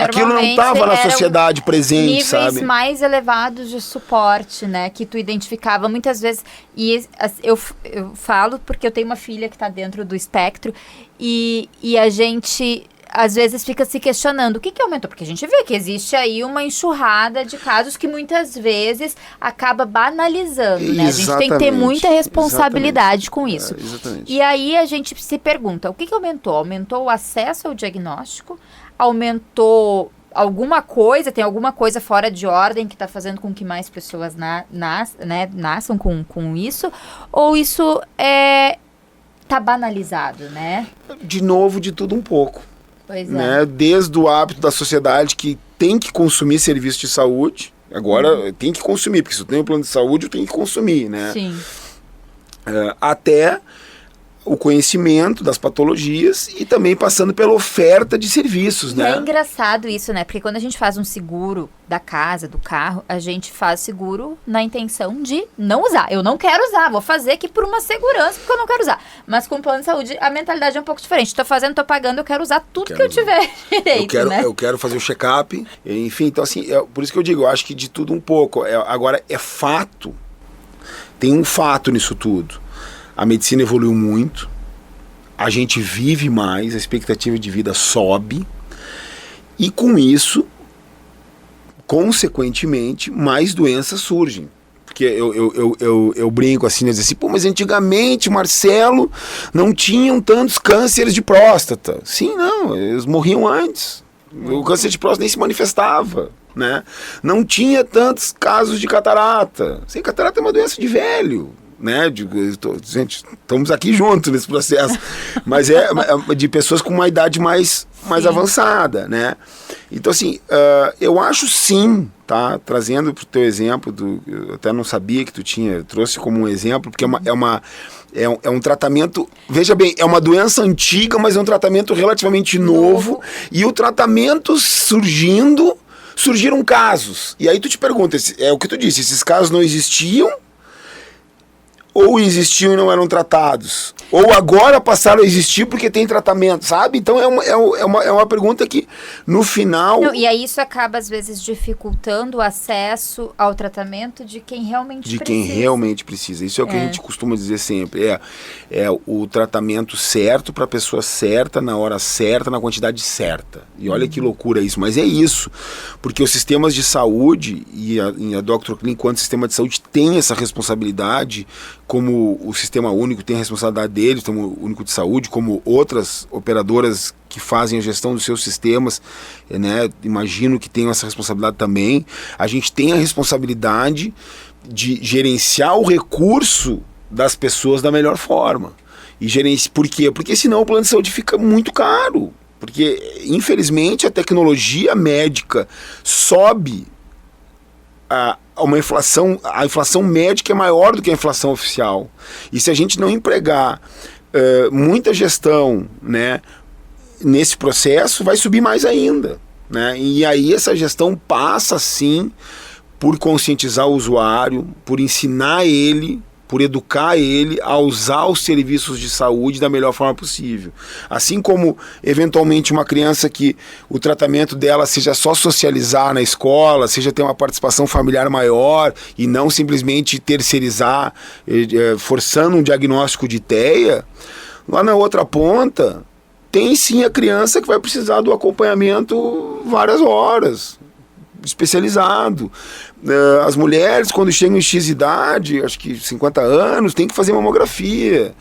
aquilo não estava na sociedade presente, níveis sabe? mais elevados de suporte, né, que tu identificava muitas vezes, e eu falo porque eu tenho uma filha que está dentro do espectro, e a gente às vezes fica se questionando o que aumentou, porque a gente vê que existe aí uma enxurrada de casos que muitas vezes acaba banalizando, né? A gente tem que ter muita responsabilidade com isso. Exatamente. E aí a gente se pergunta, o que aumentou? Aumentou o acesso ao diagnóstico? Aumentou alguma coisa, tem alguma coisa fora de ordem que está fazendo com que mais pessoas nasçam com isso? Ou isso tá banalizado, né? De novo, de tudo um pouco. Pois é. Né? Desde o hábito da sociedade que tem que consumir serviço de saúde, agora tem que consumir, porque se eu tenho um plano de saúde, eu tenho que consumir, né? Sim. Até o conhecimento das patologias e também passando pela oferta de serviços, né? É engraçado isso, né? Porque quando a gente faz um seguro da casa, do carro, a gente faz seguro na intenção de não usar. Eu não quero usar, vou fazer aqui por uma segurança, porque eu não quero usar. Mas com o plano de saúde, a mentalidade é um pouco diferente. Tô fazendo, tô pagando, eu quero usar tudo que eu tiver direito, eu quero fazer o check-up, enfim, então assim, por isso que eu digo, eu acho que de tudo um pouco. Agora, é fato, tem um fato nisso tudo. A medicina evoluiu muito, a gente vive mais, a expectativa de vida sobe, e com isso, consequentemente, mais doenças surgem. Porque eu brinco assim, né, dizer assim, pô, mas antigamente, Marcelo, não tinham tantos cânceres de próstata. Sim, não, eles morriam antes. O câncer de próstata nem se manifestava, né? Não tinha tantos casos de catarata. Sim, catarata é uma doença de velho. Né? Gente, estamos aqui juntos nesse processo, mas é de pessoas com uma idade mais avançada, né? Então assim, eu acho sim, tá? Trazendo para o teu exemplo, eu até não sabia que tu trouxe como um exemplo, porque é um tratamento, veja bem, é uma doença antiga, mas é um tratamento relativamente novo. E o tratamento surgiram casos, e aí tu te pergunta, é o que tu disse, esses casos não existiam, ou existiam e não eram tratados, ou agora passaram a existir porque tem tratamento, sabe? Então é uma pergunta que no final... Não, e aí isso acaba às vezes dificultando o acesso ao tratamento de quem realmente precisa. Isso é o que a gente costuma dizer sempre, é o tratamento certo para a pessoa certa, na hora certa, na quantidade certa. E olha que loucura isso, mas é isso, porque os sistemas de saúde e a Dr. Clean, enquanto sistema de saúde, tem essa responsabilidade, como o Sistema Único tem a responsabilidade dele, o Sistema Único de Saúde, como outras operadoras que fazem a gestão dos seus sistemas, né, imagino que tenham essa responsabilidade também. A gente tem a responsabilidade de gerenciar o recurso das pessoas da melhor forma. Por quê? Porque senão o plano de saúde fica muito caro. Porque, infelizmente, a tecnologia médica sobe a inflação médica é maior do que a inflação oficial. E se a gente não empregar muita gestão, né, nesse processo, vai subir mais ainda, né? E aí essa gestão passa, sim, por conscientizar o usuário, por ensinar ele, por educar ele a usar os serviços de saúde da melhor forma possível. Assim como, eventualmente, uma criança que o tratamento dela seja só socializar na escola, seja ter uma participação familiar maior e não simplesmente terceirizar, forçando um diagnóstico de TEA, lá na outra ponta, tem sim a criança que vai precisar do acompanhamento várias horas, especializado. As mulheres, quando chegam em X idade, acho que 50 anos, tem que fazer mamografia.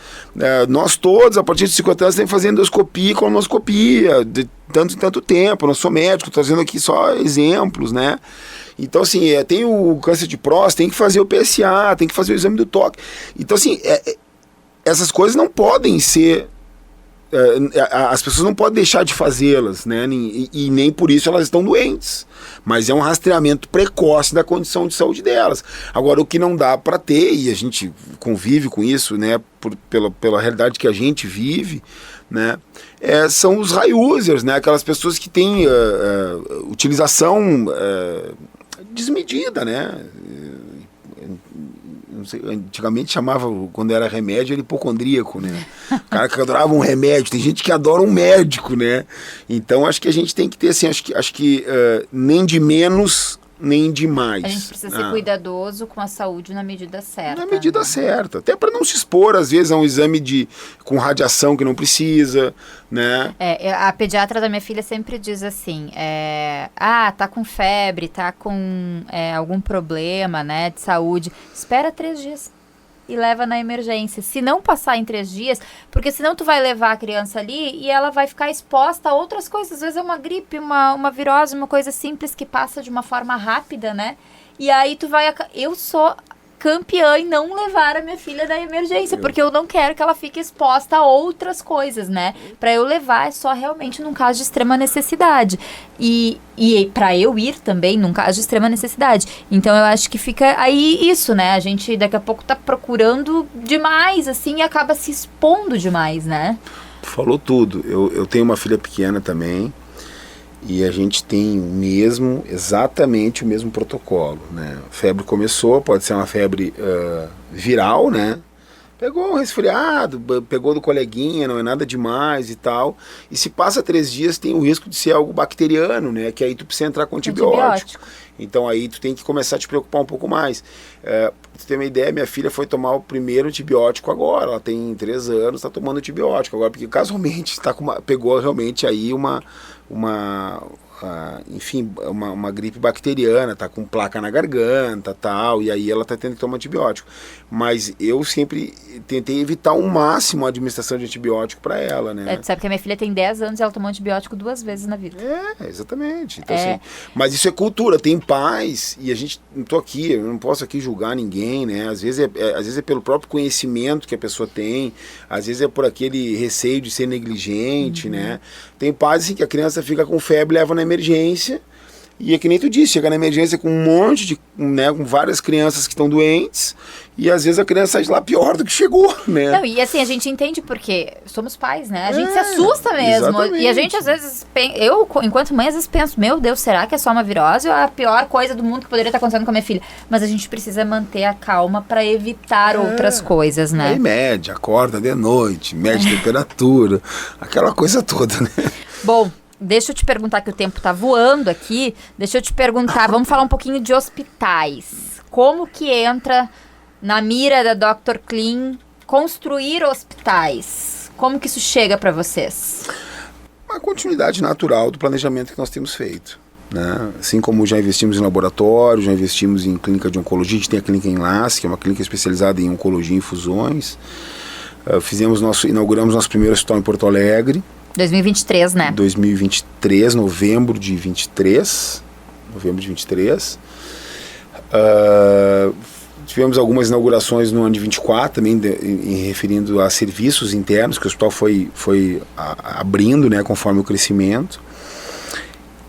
Nós todos, a partir de 50 anos, tem que fazer endoscopia e colonoscopia, de tanto em tanto tempo. Eu não sou médico, estou trazendo aqui só exemplos, né? Então, assim, tem o câncer de próstata, tem que fazer o PSA, tem que fazer o exame do toque. Então, assim, essas coisas não podem ser... as pessoas não podem deixar de fazê-las, né? E nem por isso elas estão doentes, mas é um rastreamento precoce da condição de saúde delas. Agora, o que não dá para ter, e a gente convive com isso, né, pela realidade que a gente vive, né, são os high users, né, aquelas pessoas que têm utilização desmedida, né? Não sei, antigamente chamava, quando era remédio, era hipocondríaco, né? O cara que adorava um remédio, tem gente que adora um médico, né? Então acho que a gente tem que ter, assim, acho que nem de menos, nem de mais. A gente precisa ser cuidadoso com a saúde na medida certa. Na medida certa, até para não se expor, às vezes, a um exame com radiação que não precisa, né? A pediatra da minha filha sempre diz assim, tá com febre, tá com algum problema, né, de saúde, espera 3 dias e leva na emergência. Se não passar em 3 dias, porque senão tu vai levar a criança ali e ela vai ficar exposta a outras coisas. Às vezes é uma gripe, uma virose, uma coisa simples que passa de uma forma rápida, né? E aí tu vai... Eu sou campeã em não levar a minha filha na emergência, porque eu não quero que ela fique exposta a outras coisas, né? Pra eu levar é só realmente num caso de extrema necessidade. E pra eu ir também num caso de extrema necessidade. Então eu acho que fica aí isso, né? A gente daqui a pouco tá procurando demais, assim, e acaba se expondo demais, né? Falou tudo. Eu tenho uma filha pequena também, e a gente tem exatamente o mesmo protocolo, né? A febre começou, pode ser uma febre viral, né? Pegou um resfriado, pegou do coleguinha, não é nada demais e tal. E se passa 3 dias, tem o risco de ser algo bacteriano, né? Que aí tu precisa entrar com antibiótico. Então aí tu tem que começar a te preocupar um pouco mais. Pra tu ter uma ideia, minha filha foi tomar o primeiro antibiótico agora. Ela tem 3 anos, está tomando antibiótico agora, porque casualmente pegou realmente aí uma gripe bacteriana, tá com placa na garganta, tal, e aí ela tá tendo que tomar antibiótico. Mas eu sempre tentei evitar ao máximo a administração de antibiótico para ela, né? Tu sabe que a minha filha tem 10 anos e ela tomou antibiótico 2 vezes na vida. Exatamente. Então, assim, mas isso é cultura, tem pais, e a gente, eu não posso aqui julgar ninguém, né? Às vezes é pelo próprio conhecimento que a pessoa tem, às vezes é por aquele receio de ser negligente, né? Tem pais assim, que a criança fica com febre, leva na emergência, e é que nem tu disse, chega na emergência com um monte de, né, com várias crianças que estão doentes, e às vezes a criança sai de lá pior do que chegou, né? Não, e assim, a gente entende porque somos pais, né? A gente se assusta mesmo. Exatamente. E a gente às vezes, eu enquanto mãe, às vezes penso, meu Deus, será que é só uma virose ou é a pior coisa do mundo que poderia estar acontecendo com a minha filha? Mas a gente precisa manter a calma para evitar outras coisas, né? Aí mede, acorda de noite, mede temperatura, aquela coisa toda, né? Bom, deixa eu te perguntar, que o tempo tá voando aqui, deixa eu te perguntar, vamos falar um pouquinho de hospitais. Como que entra na mira da Dr. Clean construir hospitais? Como que isso chega para vocês? Uma continuidade natural do planejamento que nós temos feito, né? Assim como já investimos em laboratório, já investimos em clínica de oncologia, a gente tem a clínica Enlace, que é uma clínica especializada em oncologia e infusões. Inauguramos nosso primeiro hospital em Porto Alegre. 2023, né? 2023, novembro de 23. Tivemos algumas inaugurações no ano de 24, também referindo a serviços internos, que o hospital foi abrindo, né, conforme o crescimento.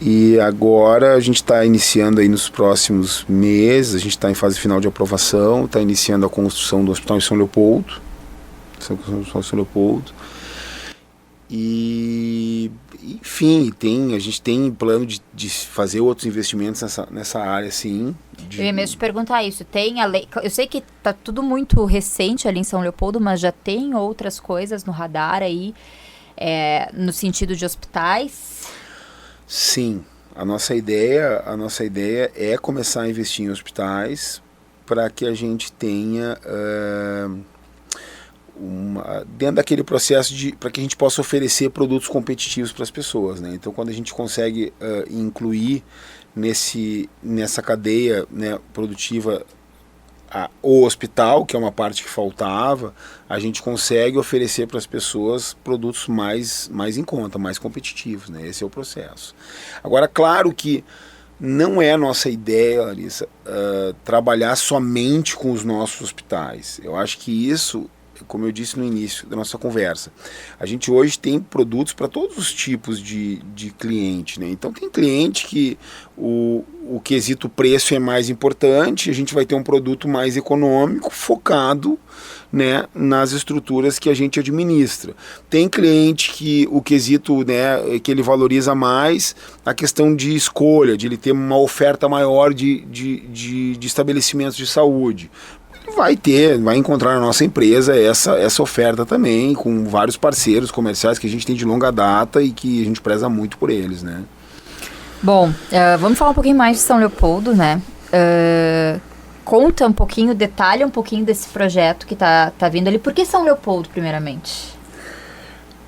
E agora a gente está iniciando aí nos próximos meses, a gente está em fase final de aprovação, está iniciando a construção do Hospital em São Leopoldo. E, enfim, a gente tem plano de fazer outros investimentos nessa área, sim. Eu ia mesmo te perguntar isso. Tem a lei, eu sei que tá tudo muito recente ali em São Leopoldo, mas já tem outras coisas no radar aí, no sentido de hospitais? Sim, a nossa ideia é começar a investir em hospitais para que a gente tenha dentro daquele processo para que a gente possa oferecer produtos competitivos para as pessoas, né? Então, quando a gente consegue incluir nessa cadeia, né, produtiva o hospital, que é uma parte que faltava, a gente consegue oferecer para as pessoas produtos mais em conta, mais competitivos, né? Esse é o processo. Agora, claro que não é a nossa ideia, Larissa, trabalhar somente com os nossos hospitais. Eu acho que isso, como eu disse no início da nossa conversa, a gente hoje tem produtos para todos os tipos de cliente, né? Então tem cliente que o quesito preço é mais importante, a gente vai ter um produto mais econômico, focado, né, nas estruturas que a gente administra. Tem cliente que o quesito, né, que ele valoriza mais a questão de escolha, de ele ter uma oferta maior de estabelecimentos de saúde. Vai encontrar na nossa empresa essa oferta também, com vários parceiros comerciais que a gente tem de longa data e que a gente preza muito por eles, né? Bom, vamos falar um pouquinho mais de São Leopoldo, né? Conta um pouquinho, detalha um pouquinho desse projeto que tá vindo ali. Por que São Leopoldo, primeiramente?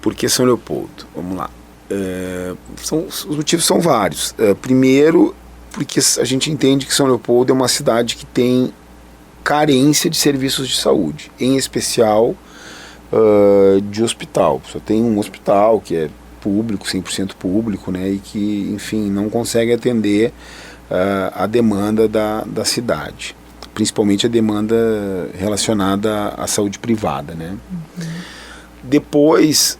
Por que São Leopoldo? Vamos lá. Os motivos são vários. Primeiro, porque a gente entende que São Leopoldo é uma cidade que tem carência de serviços de saúde, em especial de hospital. Só tem um hospital que é público, 100% público, né, e que, enfim, não consegue atender a demanda da cidade, principalmente a demanda relacionada à saúde privada, né. Depois,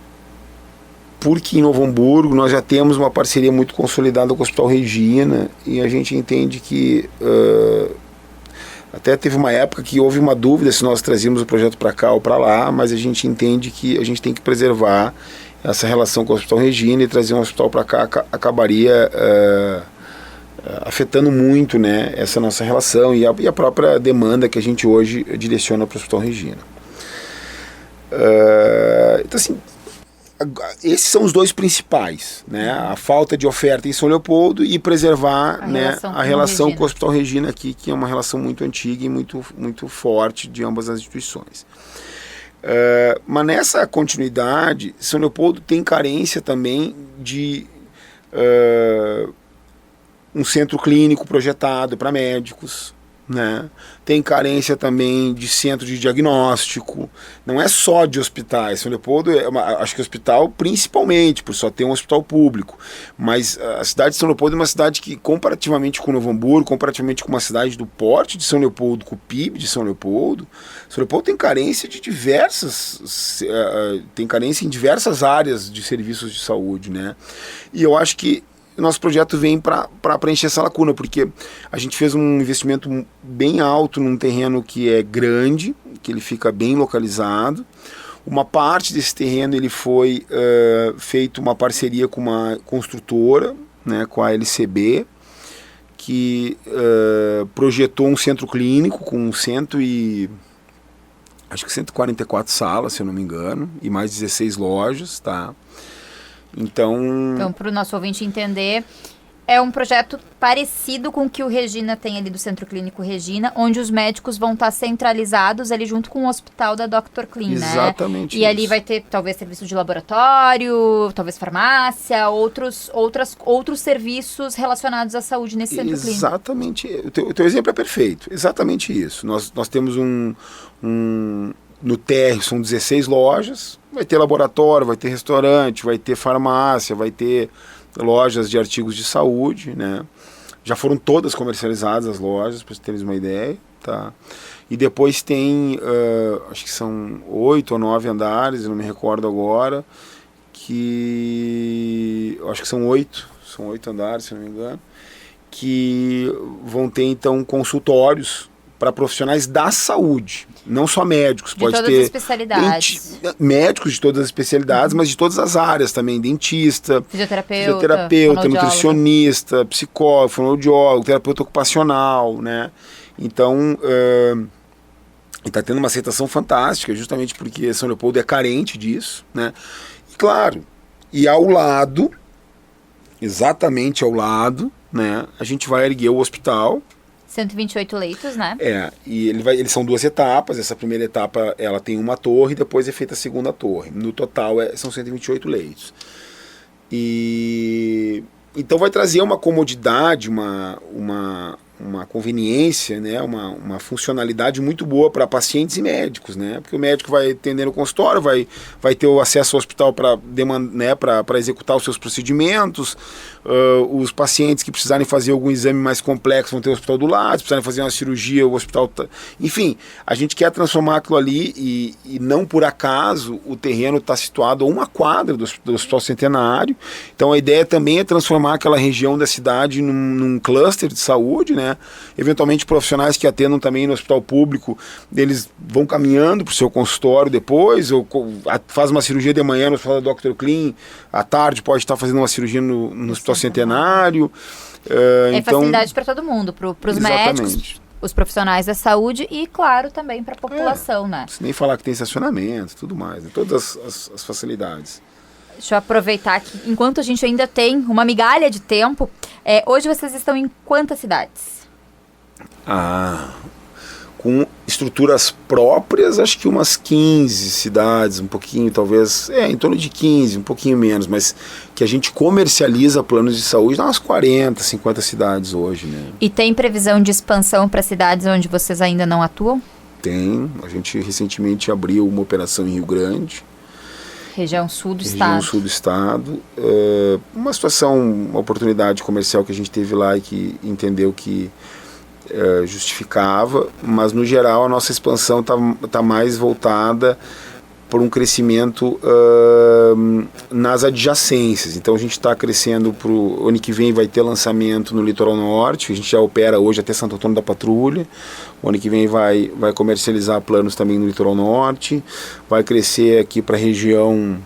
porque em Novo Hamburgo nós já temos uma parceria muito consolidada com o Hospital Regina, e a gente entende que até teve uma época que houve uma dúvida se nós trazíamos o projeto para cá ou para lá, mas a gente entende que a gente tem que preservar essa relação com o Hospital Regina, e trazer um hospital para cá acabaria afetando muito, né, essa nossa relação e a própria demanda que a gente hoje direciona para o Hospital Regina. Então, assim, esses são os dois principais, né? A falta de oferta em São Leopoldo e preservar a relação com o Hospital Regina aqui, que é uma relação muito antiga e muito, muito forte de ambas as instituições. Mas nessa continuidade, São Leopoldo tem carência também de um centro clínico projetado para médicos, né? Tem carência também de centro de diagnóstico, não é só de hospitais. São Leopoldo, acho que hospital principalmente, por só ter um hospital público, mas a cidade de São Leopoldo é uma cidade que, comparativamente com Novo Hamburgo, comparativamente com uma cidade do porte de São Leopoldo, com o PIB de São Leopoldo tem carência de tem carência em diversas áreas de serviços de saúde, né? E eu acho que o nosso projeto vem para preencher essa lacuna, porque a gente fez um investimento bem alto num terreno que é grande, que ele fica bem localizado. Uma parte desse terreno ele foi feito uma parceria com uma construtora, né, com a LCB, que projetou um centro clínico com acho que 144 salas, se eu não me engano, e mais 16 lojas, tá? Então, para o nosso ouvinte entender, é um projeto parecido com o que o Regina tem ali do Centro Clínico Regina, onde os médicos vão estar centralizados ali junto com o hospital da Dr. Clean, né? Exatamente. E ali vai ter talvez serviço de laboratório, talvez farmácia, outros serviços relacionados à saúde nesse centro clínico. Exatamente. O teu exemplo é perfeito. Exatamente isso. Nós temos no térreo são 16 lojas, vai ter laboratório, vai ter restaurante, vai ter farmácia, vai ter lojas de artigos de saúde, né? Já foram todas comercializadas as lojas, para vocês terem uma ideia, tá? E depois tem, acho que são 8 ou 9 andares, eu não me recordo agora, acho que são 8, são 8 andares, se não me engano, que vão ter, então, consultórios para profissionais da saúde, não só médicos. De todas as especialidades. Médicos de todas as especialidades, mas de todas as áreas também, dentista, fisioterapeuta, nutricionista, psicólogo, fonoaudiólogo, terapeuta ocupacional, né? Então, está tendo uma aceitação fantástica, justamente porque São Leopoldo é carente disso, né? E claro, e ao lado, exatamente ao lado, né, a gente vai erguer o hospital. 128 leitos, né? E eles são 2 etapas. Essa primeira etapa, ela tem uma torre, depois é feita a segunda torre. No total, são 128 leitos. E então vai trazer uma comodidade, uma conveniência, né? uma funcionalidade muito boa para pacientes e médicos, né? Porque o médico vai atender no consultório, vai ter o acesso ao hospital para né, para executar os seus procedimentos. Os pacientes que precisarem fazer algum exame mais complexo vão ter o hospital do lado, se precisarem fazer uma cirurgia, o hospital... Enfim, a gente quer transformar aquilo ali e não por acaso o terreno está situado a uma quadra do Hospital Centenário. Então a ideia também é transformar aquela região da cidade num cluster de saúde, né? Eventualmente profissionais que atendam também no hospital público, eles vão caminhando para o seu consultório depois, ou faz uma cirurgia de manhã no hospital da Dr. Clean, à tarde pode estar fazendo uma cirurgia no Hospital Centenário. Então, facilidade para todo mundo, para os médicos, os profissionais da saúde e, claro, também para a população, né? Sem nem falar que tem estacionamento, tudo mais, né? Todas as facilidades. Deixa eu aproveitar que, enquanto a gente ainda tem uma migalha de tempo, hoje vocês estão em quantas cidades? Com estruturas próprias, acho que umas 15 cidades, um pouquinho, talvez, em torno de 15, um pouquinho menos, mas que a gente comercializa planos de saúde umas 40, 50 cidades hoje, né? E tem previsão de expansão para cidades onde vocês ainda não atuam? Tem, a gente recentemente abriu uma operação em Rio Grande. Região sul do estado. Região sul do estado. Uma situação, uma oportunidade comercial que a gente teve lá e que entendeu que justificava, mas no geral a nossa expansão tá mais voltada por um crescimento nas adjacências. Então a gente está crescendo para o ano que vem, vai ter lançamento no Litoral Norte, a gente já opera hoje até Santo Antônio da Patrulha. O ano que vem vai comercializar planos também no Litoral Norte, vai crescer aqui para a região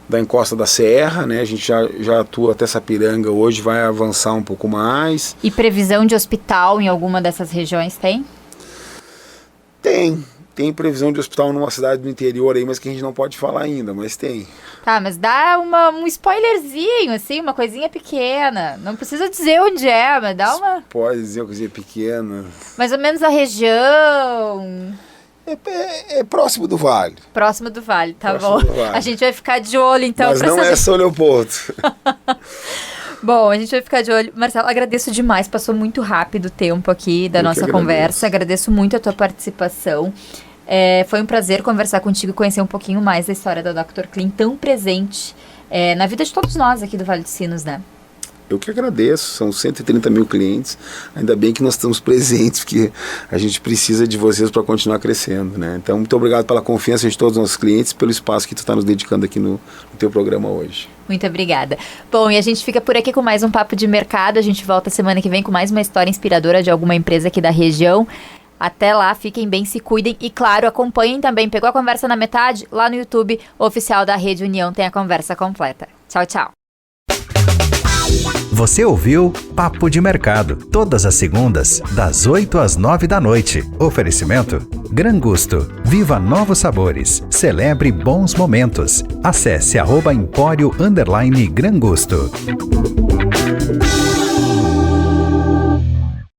da Encosta da Serra, né? A gente já atua até Sapiranga hoje, vai avançar um pouco mais. E previsão de hospital em alguma dessas regiões tem? Tem previsão de hospital numa cidade do interior aí, mas que a gente não pode falar ainda, mas tem. Tá, mas dá um spoilerzinho, assim, uma coisinha pequena. Não precisa dizer onde é, mas dá uma... Pode dizer uma coisinha pequena. Mais ou menos a região... É próximo do Vale. Próximo do Vale, tá próximo bom. A gente vai ficar de olho, então. Mas não é São Leopoldo. Bom, a gente vai ficar de olho. Marcelo, agradeço demais. Passou muito rápido o tempo aqui da nossa conversa. Agradeço muito a tua participação. Foi um prazer conversar contigo e conhecer um pouquinho mais da história da Dr. Clean, tão presente na vida de todos nós aqui do Vale dos Sinos, né? Eu que agradeço, são 130 mil clientes, ainda bem que nós estamos presentes, porque a gente precisa de vocês para continuar crescendo, né? Então, muito obrigado pela confiança de todos os nossos clientes, pelo espaço que tu está nos dedicando aqui no teu programa hoje. Muito obrigada. Bom, e a gente fica por aqui com mais um Papo de Mercado, a gente volta semana que vem com mais uma história inspiradora de alguma empresa aqui da região. Até lá, fiquem bem, se cuidem e, claro, acompanhem também. Pegou a conversa na metade? Lá no YouTube oficial da Rede União tem a conversa completa. Tchau, tchau. Você ouviu Papo de Mercado, todas as segundas, das 8 às 9 da noite. Oferecimento Gran Gusto. Viva novos sabores. Celebre bons momentos. Acesse @empório_Gran Gusto.